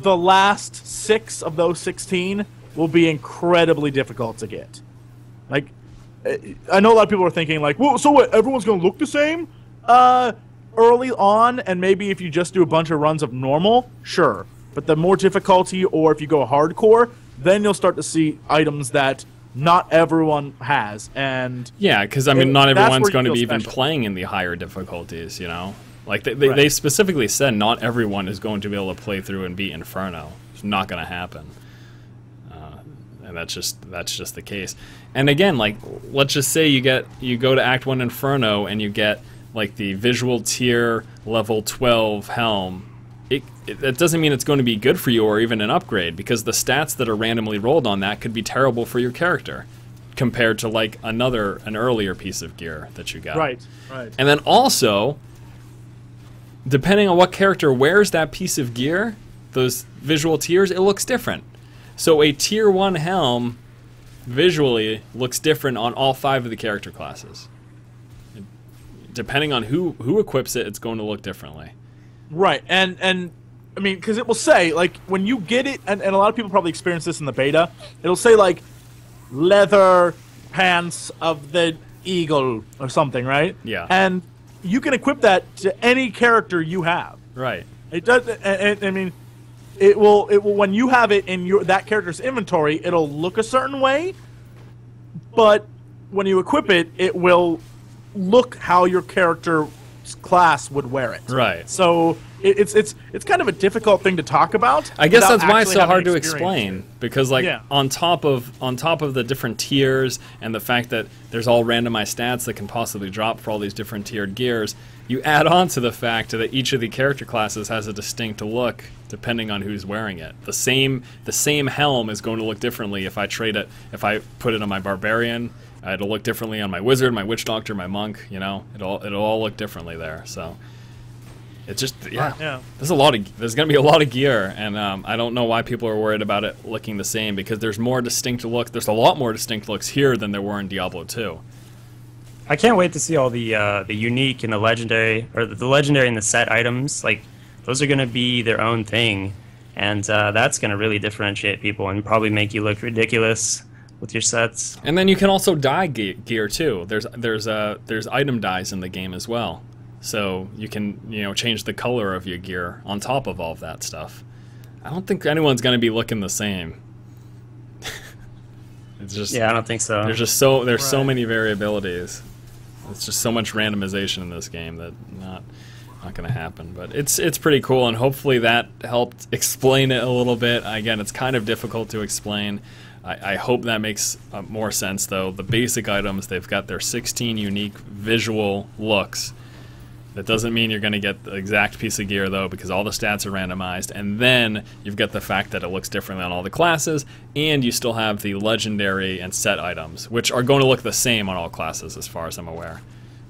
the last 6 of those 16 will be incredibly difficult to get. Like, I know a lot of people are thinking like, well, so what? Everyone's gonna look the same early on, and maybe if you just do a bunch of runs of normal, sure. But the more difficulty, or if you go hardcore, then you'll start to see items that not everyone has. And yeah, because I mean, not everyone's going to be even playing in the higher difficulties. You know, like they specifically said not everyone is going to be able to play through and beat Inferno. It's not going to happen. And that's just the case. And again, like, let's just say you go to Act 1 Inferno and you get like the visual tier level 12 helm. That doesn't mean it's going to be good for you or even an upgrade, because the stats that are randomly rolled on that could be terrible for your character compared to like an earlier piece of gear that you got. Right. And then also, depending on what character wears that piece of gear, those visual tiers, it looks different. So a tier 1 helm visually looks different on all 5 of the character classes. Depending on who equips it, it's going to look differently. Right, and I mean, because it will say, like, when you get it, and a lot of people probably experience this in the beta, it'll say, like, leather pants of the eagle or something, right? Yeah. And you can equip that to any character you have. Right. It does, I mean, it will when you have it in that character's inventory, it'll look a certain way, but when you equip it, it will look how your character class would wear it. Right. So it's kind of a difficult thing to talk about. I guess that's why it's so hard to explain, because like Yeah. on top of the different tiers and the fact that there's all randomized stats that can possibly drop for all these different tiered gears, you add on to the fact that each of the character classes has a distinct look depending on who's wearing it. The same helm is going to look differently if I put it on my barbarian. It'll look differently on my wizard, my witch doctor, my monk. You know, it'll all look differently there. So it's just yeah. There's going to be a lot of gear, and I don't know why people are worried about it looking the same, because there's more distinct look. There's a lot more distinct looks here than there were in Diablo 2. I can't wait to see all the unique and the legendary, or the legendary and the set items. Like, those are going to be their own thing, and that's going to really differentiate people and probably make you look ridiculous with your sets. And then you can also dye gear too. There's item dyes in the game as well, so you can change the color of your gear on top of all of that stuff. I don't think anyone's going to be looking the same. It's just, yeah, I don't think so. There's so many variabilities. It's just so much randomization in this game that not. not going to happen. But it's pretty cool, and hopefully that helped explain it a little bit. Again, it's kind of difficult to explain. I hope that makes more sense, though. The basic items, they've got their 16 unique visual looks. That doesn't mean you're going to get the exact piece of gear, though, because all the stats are randomized. And then you've got the fact that it looks differently on all the classes, and you still have the legendary and set items, which are going to look the same on all classes, as far as I'm aware.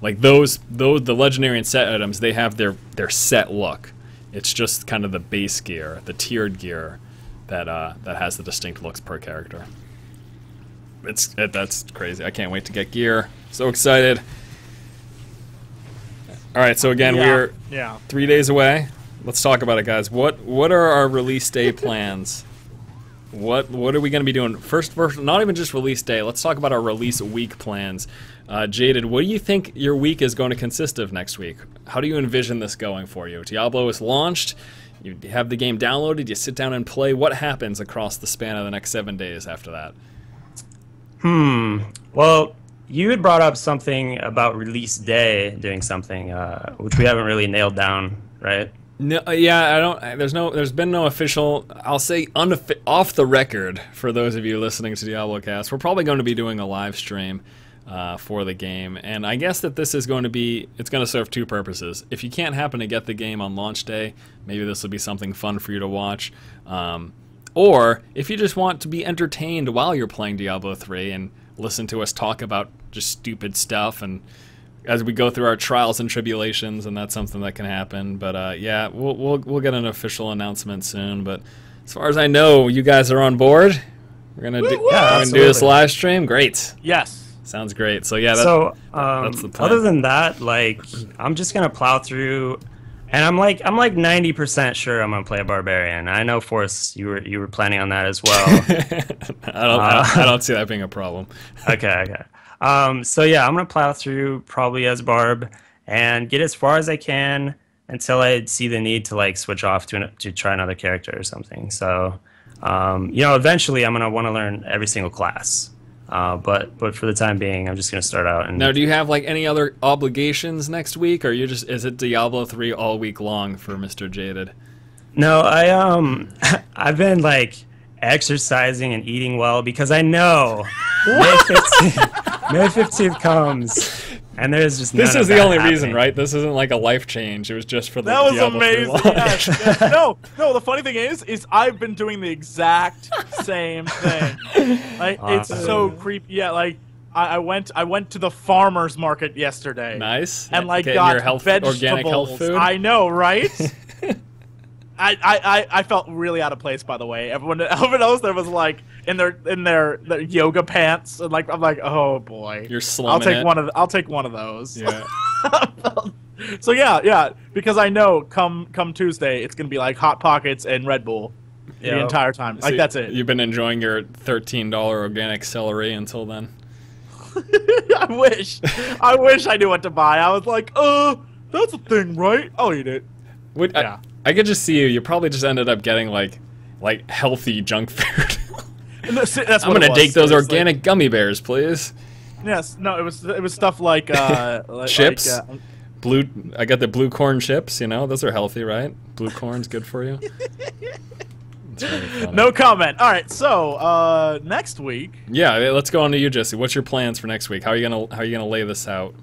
Like the legendary and set items, they have their set look. It's just kind of the base gear, the tiered gear, that has the distinct looks per character. That's crazy. I can't wait to get gear. So excited. All right, so again, we're 3 days away. Let's talk about it, guys. What are our release day plans? What are we going to be doing? First, not even just release day. Let's talk about our release week plans. Jaded, what do you think your week is going to consist of next week? How do you envision this going for you? Diablo is launched. You have the game downloaded. You sit down and play. What happens across the span of the next 7 days after that? Well, you had brought up something about release day doing something, which we haven't really nailed down, right? No, yeah, I don't. There's been no official. I'll say off the record for those of you listening to DiabloCast. We're probably going to be doing a live stream for the game, and I guess that this is going to be. It's going to serve two purposes. If you can't happen to get the game on launch day, maybe this will be something fun for you to watch. Or if you just want to be entertained while you're playing Diablo 3 and listen to us talk about just stupid stuff, and as we go through our trials and tribulations, and that's something that can happen. But yeah, we'll get an official announcement soon. But as far as I know, you guys are on board. We're gonna do this live stream. Great. Yes. Sounds great. So yeah. That's the plan. Other than that, like, I'm just gonna plow through. And I'm like 90% sure I'm gonna play a barbarian. I know, Force, you were planning on that as well. I don't see that being a problem. Okay. So yeah, I'm gonna plow through probably as Barb and get as far as I can until I see the need to like switch off to try another character or something. So eventually I'm gonna want to learn every single class. But for the time being, I'm just gonna start out. And now, do you have like any other obligations next week, or is it Diablo 3 all week long for Mr. Jaded? No, I've been like exercising and eating well because I know May 15th comes. And there's just this is the only reason, right? This isn't like a life change. It was just for the that was Diablo amazing. Yes. No. The funny thing is I've been doing the exact same thing. Like it's so creepy. Yeah, like I went to the farmer's market yesterday. Nice. And like Getting got your organic health food. I know, right? I felt really out of place, by the way. Everyone else there was like in their yoga pants, and like I'm like, oh boy, you're slumming I'll take one of those. Yeah. So yeah, because I know come Tuesday it's gonna be like Hot Pockets and Red Bull the entire time. Like that's it. You've been enjoying your $13 organic celery until then. I wish I knew what to buy. I was like, that's a thing, right? I'll eat it. Yeah. I could just see you. You probably just ended up getting like healthy junk food. That's I'm gonna take those organic gummy bears, please. Yes. No. It was stuff like chips. I got the blue corn chips. Those are healthy, right? Blue corn's good for you. No comment. All right. So next week. Yeah. Let's go on to you, Jesse. What's your plans for next week? How are you gonna lay this out?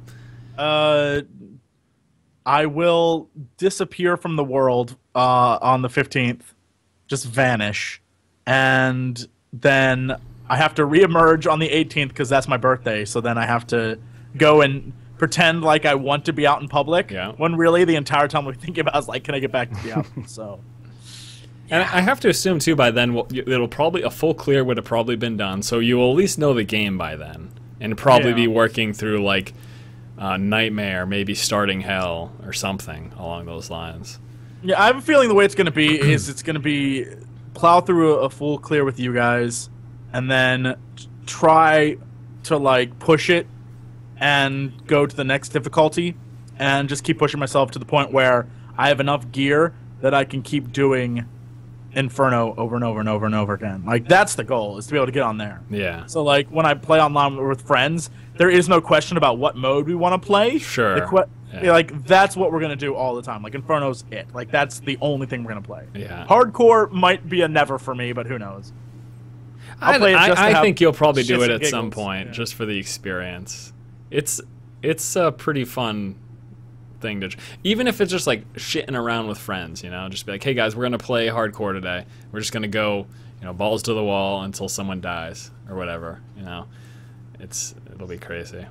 I will disappear from the world on the 15th, just vanish, and then I have to reemerge on the 18th because that's my birthday. So then I have to go and pretend like I want to be out in public. Yeah. When really the entire time we're thinking about is like, can I get back to Diablo? So. And I have to assume too by then a full clear would have probably been done, so you will at least know the game by then, and probably be working through like. Nightmare, maybe starting Hell or something along those lines. Yeah, I have a feeling the way it's going to be is it's going to be plow through a full clear with you guys, and then try to like push it and go to the next difficulty, and just keep pushing myself to the point where I have enough gear that I can keep doing Inferno over and over and over and over again. Like, that's the goal, is to be able to get on there. Yeah. So, like, when I play online with friends, there is no question about what mode we want to play. Sure. Like, that's what we're going to do all the time. Like, Inferno's it. Like, that's the only thing we're going to play. Yeah. Hardcore might be a never for me, but who knows? I'll play it just to I have think you'll probably do shits it and at some giggles. point, Yeah. just for the experience. It's a pretty fun thing to, even if it's just like shitting around with friends, you know, just be like, hey guys, we're gonna play hardcore today. We're just gonna go, you know, balls to the wall until someone dies or whatever, you know. It'll be crazy.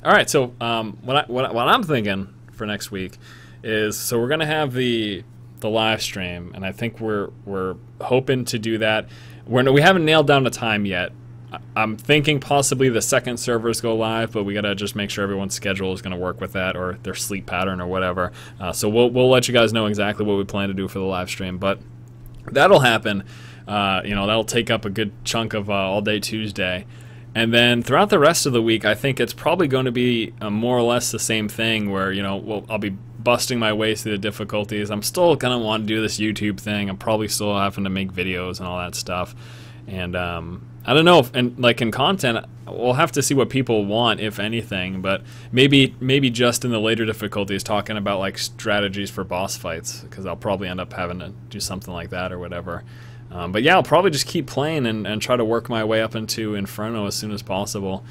All right, so what I'm thinking for next week is, so we're gonna have the live stream, and I think we're hoping to do that. We haven't nailed down the time yet. I'm thinking possibly the second servers go live, but we gotta just make sure everyone's schedule is gonna work with that, or their sleep pattern or whatever. So we'll let you guys know exactly what we plan to do for the live stream, but that'll happen. You know, that'll take up a good chunk of all day Tuesday. And then throughout the rest of the week, I think it's probably going to be more or less the same thing where, you know, I'll be busting my way through the difficulties. I'm still going to want to do this YouTube thing. I'm probably still having to make videos and all that stuff. And I don't know, like in content, we'll have to see what people want, if anything. But maybe just in the later difficulties, talking about like strategies for boss fights, because I'll probably end up having to do something like that or whatever. But yeah, I'll probably just keep playing and try to work my way up into Inferno as soon as possible.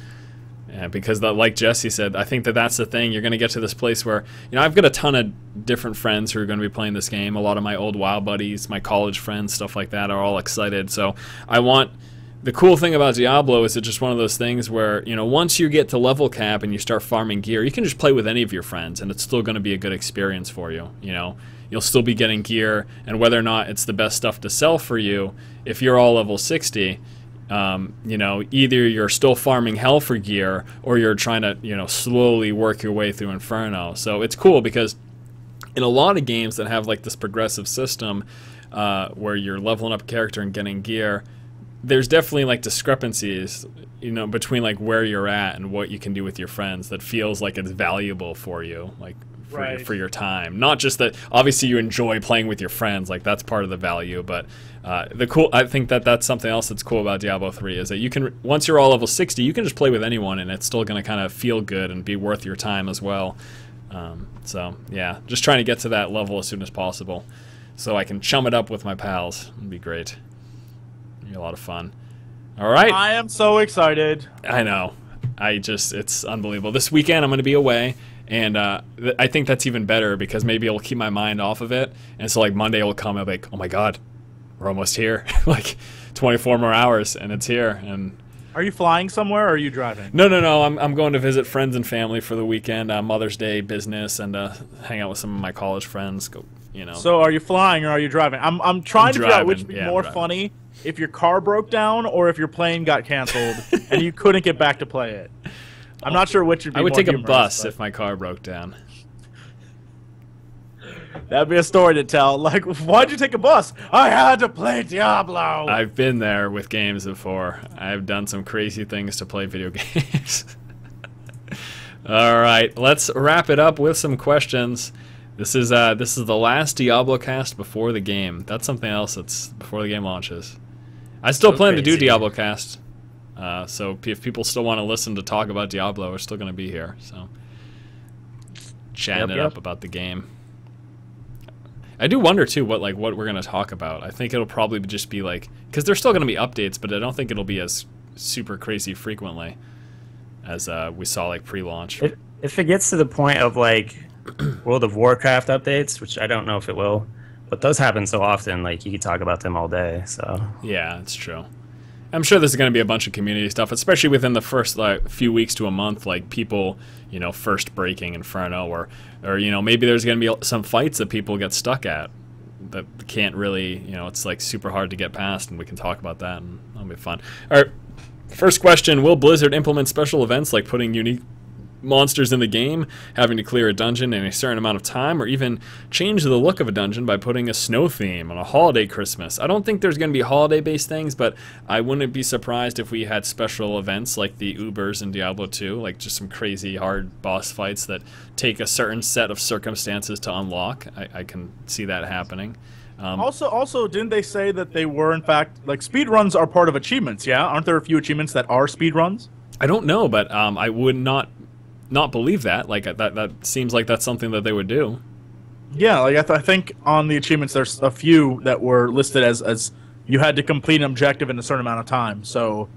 Because like Jesse said, I think that's the thing. You're going to get to this place where, you know, I've got a ton of different friends who are going to be playing this game. A lot of my old WoW buddies, my college friends, stuff like that are all excited. So the cool thing about Diablo is it's just one of those things where, you know, once you get to level cap and you start farming gear, you can just play with any of your friends and it's still going to be a good experience for you, you know. You'll still be getting gear, and whether or not it's the best stuff to sell for you, if you're all level 60, you know, either you're still farming hell for gear or you're trying to, you know, slowly work your way through Inferno. So it's cool because in a lot of games that have like this progressive system where you're leveling up a character and getting gear, there's definitely like discrepancies, you know, between like where you're at and what you can do with your friends that feels like it's valuable for you, like for your time. Not just that obviously you enjoy playing with your friends, like that's part of the value, but I think that's something else that's cool about Diablo 3 is that you can, once you're all level 60, you can just play with anyone and it's still going to kind of feel good and be worth your time as well. So yeah, just trying to get to that level as soon as possible so I can chum it up with my pals. It'd be great. It'd be a lot of fun. All right. I am so excited. I know. It's unbelievable. This weekend I'm going to be away. And I think that's even better because maybe it'll keep my mind off of it. And so like Monday will come, I'll be like, oh my God, we're almost here. Like 24 more hours and it's here. And Are you flying somewhere or are you driving? No. I'm going to visit friends and family for the weekend, Mother's Day business, and hang out with some of my college friends. Go, you know. So are you flying or are you driving? I'm trying to figure out which would be more driving. funny, if your car broke down or if your plane got canceled and you couldn't get back to play it. I'm not sure which would be I would more take a humorous, bus but if my car broke down. that'd be a story to tell. Like, why'd you take a bus? I had to play Diablo. I've been there with games before. I've done some crazy things to play video games. All right, let's wrap it up with some questions. This is the last DiabloCast before the game. That's something else that's before the game launches. I still plan to do DiabloCast. So if people still want to listen to talk about Diablo, we're still going to be here. So chatting it up about the game. I do wonder too what we're going to talk about. I think it'll probably just be like, because there's still going to be updates, but I don't think it'll be as super crazy frequently as we saw like pre-launch. If it gets to the point of like World of Warcraft updates, which I don't know if it will, but those happen so often, like you could talk about them all day. So yeah, it's true. I'm sure there's going to be a bunch of community stuff, especially within the first few weeks to a month, like people, you know, first breaking Inferno, or you know, maybe there's going to be some fights that people get stuck at that can't really, you know, it's like super hard to get past, and we can talk about that, and that'll be fun. All right, first question: will Blizzard implement special events like putting unique monsters in the game, having to clear a dungeon in a certain amount of time, or even change the look of a dungeon by putting a snow theme on a holiday Christmas? I don't think there's going to be holiday-based things, but I wouldn't be surprised if we had special events like the Ubers in Diablo 2, like just some crazy hard boss fights that take a certain set of circumstances to unlock. I can see that happening. Also, didn't they say that they were in fact like speed runs are part of achievements? Yeah, aren't there a few achievements that are speed runs? I don't know, but I would not believe that. Like that seems like that's something that they would do. Yeah, like I think on the achievements there's a few that were listed as you had to complete an objective in a certain amount of time. So,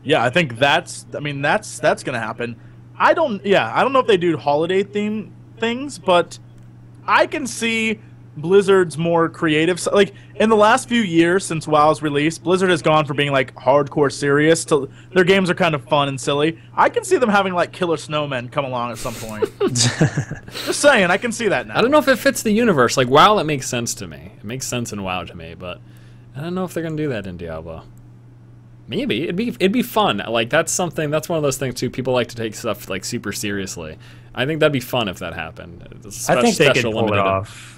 yeah, I think that's gonna happen. I don't know if they do holiday theme things, but I can see Blizzard's more creative. Like in the last few years since WoW's release, Blizzard has gone from being like hardcore serious to their games are kind of fun and silly. I can see them having like killer snowmen come along at some point. Just saying, I can see that now. I don't know if it fits the universe. Like WoW, it makes sense to me. It makes sense in WoW to me, but I don't know if they're gonna do that in Diablo. Maybe it'd be fun. Like that's one of those things too. People like to take stuff like super seriously. I think that'd be fun if that happened. I think they could pull it off.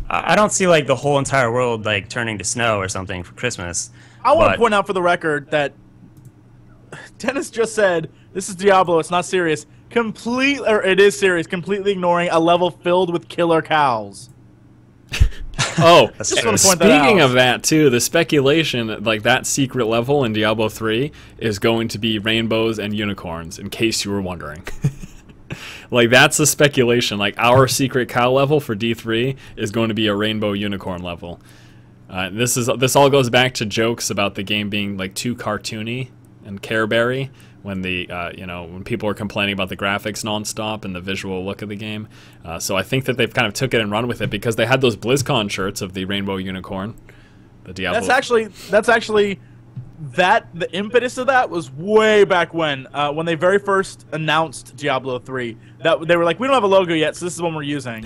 I don't see like the whole entire world like turning to snow or something for Christmas. I want to point out for the record that Dennis just said this is Diablo. It's not serious. It is serious. Completely ignoring a level filled with killer cows. Oh, speaking of that too, the speculation like that secret level in Diablo 3 is going to be rainbows and unicorns. In case you were wondering. Like that's the speculation. Like our secret cow level for D3 is going to be a rainbow unicorn level. This all goes back to jokes about the game being like too cartoony and Careberry when when people are complaining about the graphics nonstop and the visual look of the game. So I think that they've kind of took it and run with it because they had those BlizzCon shirts of the rainbow unicorn. The Diablo. That's actually. The impetus of that was way back when they very first announced Diablo 3. That they were like, we don't have a logo yet, so this is one we're using.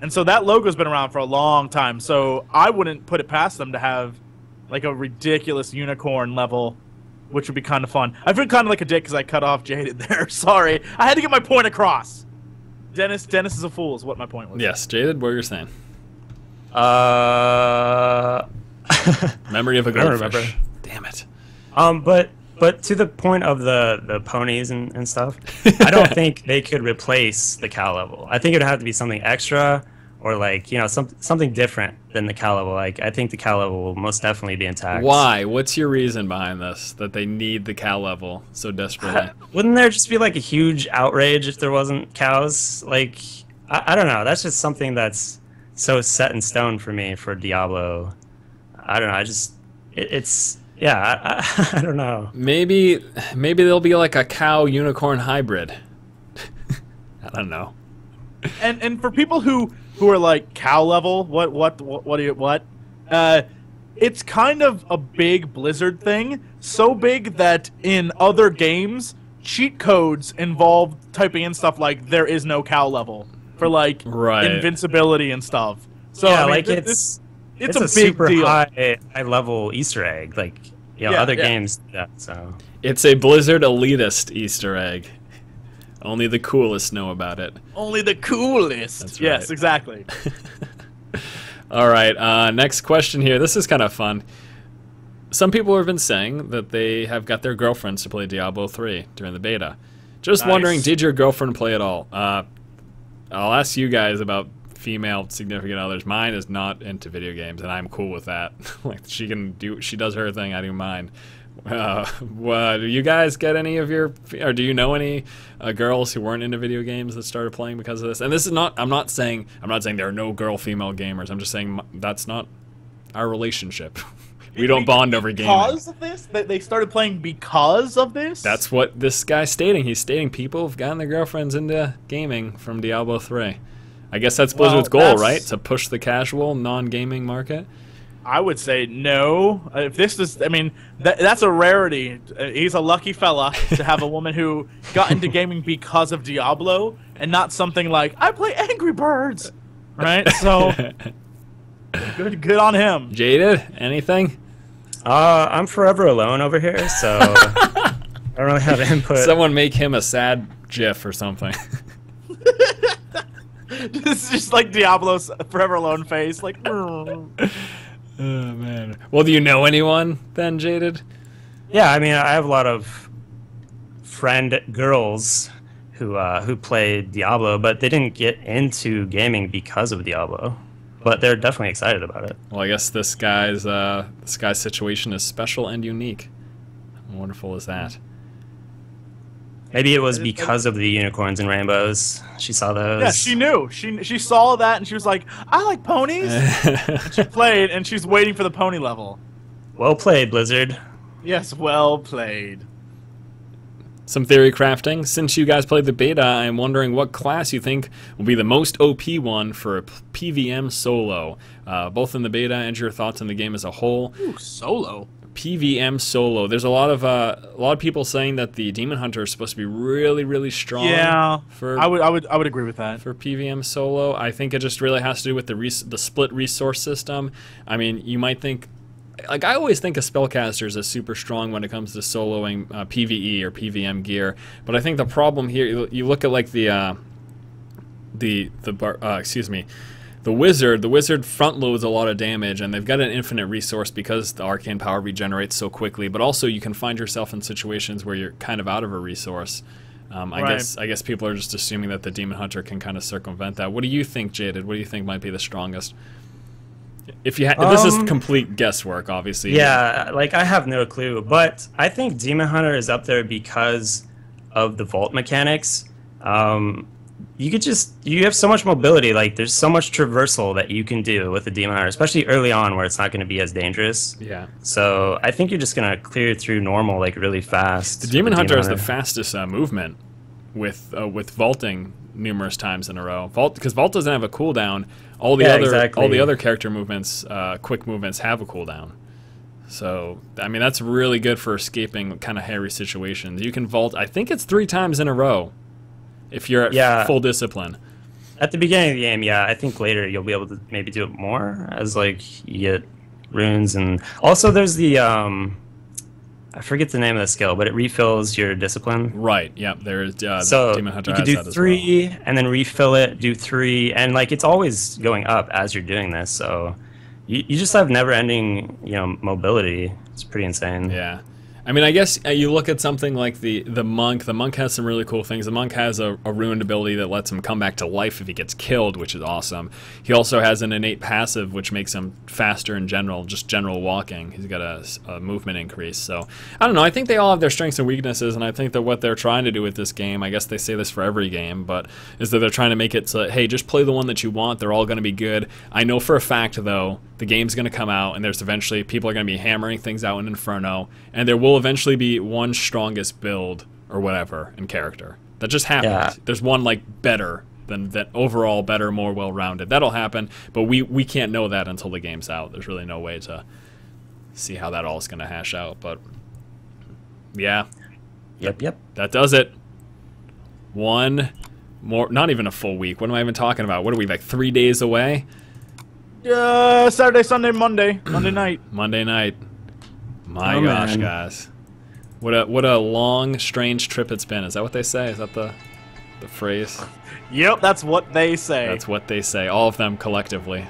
And so that logo's been around for a long time. So I wouldn't put it past them to have like a ridiculous unicorn level, which would be kind of fun. I feel kind of like a dick because I cut off Jaded there. Sorry, I had to get my point across. Dennis is a fool. Is what my point was. Yes, Jaded, what you're saying? Memory of a goldfish. Damn it. But to the point of the ponies and stuff, I don't think they could replace the cow level. I think it would have to be something extra or like, something different than the cow level. Like I think the cow level will most definitely be intact. Why? What's your reason behind this? That they need the cow level so desperately? Wouldn't there just be like a huge outrage if there wasn't cows? Like I don't know. That's just something that's so set in stone for me for Diablo. I don't know. It's yeah, I don't know. Maybe there'll be like a cow unicorn hybrid. I don't know. And for people who are like cow level, what? It's kind of a big Blizzard thing. So big that in other games, cheat codes involve typing in stuff like there is no cow level for like invincibility and stuff. So yeah, I mean, like it's a big super deal. high level Easter egg. Like other games do that, so it's a Blizzard elitist Easter egg. Only the coolest know about it. Only the coolest. That's yes, right. Exactly. All right, next question here. This is kind of fun. Some people have been saying that they have got their girlfriends to play Diablo 3 during the beta. Just wondering, did your girlfriend play at all? I'll ask you guys about female significant others. Mine is not into video games, and I'm cool with that. Like she does her thing. I do mine. Do you guys get any of or do you know any girls who weren't into video games that started playing because of this? And this is not. I'm not saying there are no female gamers. I'm just saying that's not our relationship. We don't bond over gaming. Because of this? They started playing because of this? That's what this guy's stating. He's stating people have gotten their girlfriends into gaming from Diablo 3. I guess that's Blizzard's goal, right? To push the casual, non-gaming market? I would say no. If this is, that's a rarity. He's a lucky fella to have a woman who got into gaming because of Diablo and not something like, I play Angry Birds, right? So, good on him. Jaded, anything? I'm forever alone over here, so I don't really have input. Someone make him a sad GIF or something. This is just like Diablo's forever alone face, like. Oh man. Well, do you know anyone then, Jaded? Yeah, I have a lot of friend girls who play Diablo, but they didn't get into gaming because of Diablo. but they're definitely excited about it. Well, I guess this guy's situation is special and unique. How wonderful is that? Maybe it was because of the unicorns and rainbows. She saw those. Yeah, she knew. She saw that and she was like, I like ponies. And she played and she's waiting for the pony level. Well played, Blizzard. Yes, well played. Some theory crafting. Since you guys played the beta, I'm wondering what class you think will be the most OP one for a PVM solo, both in the beta and your thoughts on the game as a whole. Ooh, solo. PVM solo. There's a lot of people saying that the Demon Hunter is supposed to be really, really strong. Yeah, for I would agree with that. For PVM solo, I think it just really has to do with the split resource system. I mean, you might think, like, I always think of spellcasters as super strong when it comes to soloing PVE or PVM gear, but I think the problem here, you look at like the wizard front loads a lot of damage, and they've got an infinite resource because the arcane power regenerates so quickly, but also you can find yourself in situations where you're kind of out of a resource. I guess people are just assuming that the Demon Hunter can kind of circumvent that. What do you think, Jaded? What do you think might be the strongest? If this is complete guesswork, obviously. Yeah, like I have no clue, but I think Demon Hunter is up there because of the vault mechanics. You have so much mobility, like there's so much traversal that you can do with the Demon Hunter, especially early on where it's not going to be as dangerous. Yeah. So I think you're just going to clear through normal like really fast. The Demon Hunter has the fastest movement with vaulting numerous times in a row. Because Vault doesn't have a cooldown. All the other character movements, quick movements, have a cooldown. So I mean that's really good for escaping kind of hairy situations. You can vault. I think it's 3 times in a row. If you're at full discipline. At the beginning of the game, yeah. I think later you'll be able to maybe do it more as like you get runes, and also there's the I forget the name of the skill, but it refills your discipline. Right. Yeah. There's so Demon Hunter you can has do that 3 as well. and then refill it. Do 3, and like it's always going up as you're doing this. So you just have never-ending mobility. It's pretty insane. Yeah. I mean, I guess you look at something like the monk. The monk has some really cool things. The monk has a ruined ability that lets him come back to life if he gets killed, which is awesome. He also has an innate passive, which makes him faster in general, just general walking. He's got a movement increase. So, I don't know. I think they all have their strengths and weaknesses, and I think that what they're trying to do with this game, I guess they say this for every game, but is that they're trying to make it so, hey, just play the one that you want. They're all going to be good. I know for a fact, though, the game's going to come out, and there's eventually people are going to be hammering things out in Inferno, and there will eventually be one strongest build or whatever in character. That just happens. Yeah. There's one like better than that, overall better, more well-rounded. That'll happen, but we can't know that until the game's out. There's really no way to see how that all is going to hash out. But yeah, Yep. That does it. One more, not even a full week. What am I even talking about? What are we, like 3 days away? Saturday, Sunday, Monday night. Monday night. My gosh, man. Guys. What a long, strange trip it's been. Is that what they say? Is that the phrase? Yep, that's what they say. That's what they say. All of them collectively.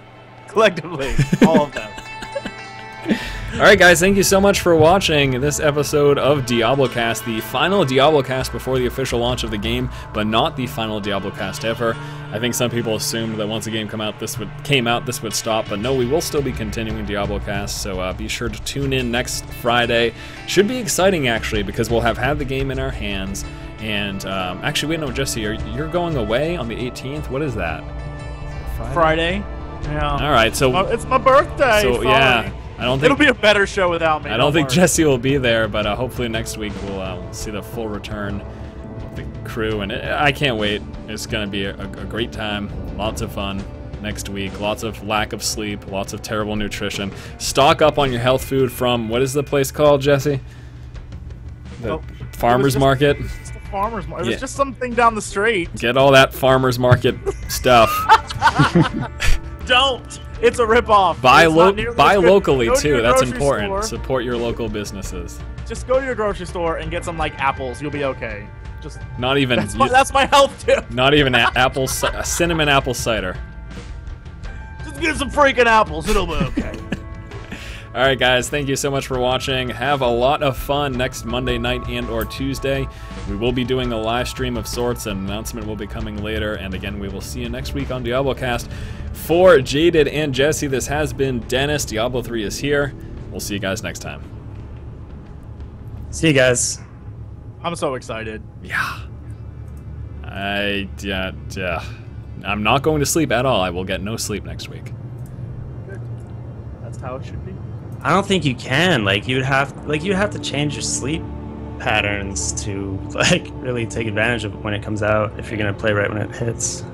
Collectively. All of them. Alright guys, thank you so much for watching this episode of DiabloCast, the final DiabloCast before the official launch of the game, but not the final DiabloCast ever. I think some people assumed that once the game came out, this would stop, but no, we will still be continuing DiabloCast, so be sure to tune in next Friday. Should be exciting, actually, because we'll have had the game in our hands, and actually, wait, no, Jesse, you're going away on the 18th? What is that? Friday? Yeah. Alright, so... It's my birthday! So, yeah. I don't think it'll be a better show without me. I don't think Jesse will be there, but hopefully next week we'll see the full return of the crew, and I can't wait. It's going to be a great time, lots of fun next week, lots of lack of sleep, lots of terrible nutrition. Stock up on your health food from, what is the place called, Jesse? The farmer's market? It's the farmer's market. It was just something down the street. Get all that farmer's market stuff. Don't! It's a ripoff. Buy locally too. That's important. Store. Support your local businesses. Just go to your grocery store and get some like apples. You'll be okay. Just not even. That's my health tip. Not even cinnamon apple cider. Just get some freaking apples. It'll be okay. All right, guys, thank you so much for watching. Have a lot of fun next Monday night and or Tuesday. We will be doing a live stream of sorts. An announcement will be coming later. And again, we will see you next week on DiabloCast. For Jaded and Jesse, this has been Dennis. Diablo 3 is here. We'll see you guys next time. See you guys. I'm so excited. Yeah. I'm not going to sleep at all. I will get no sleep next week. Good. That's how it should be. I don't think you can. Like you'd have to change your sleep patterns to like really take advantage of it when it comes out if you're gonna play right when it hits.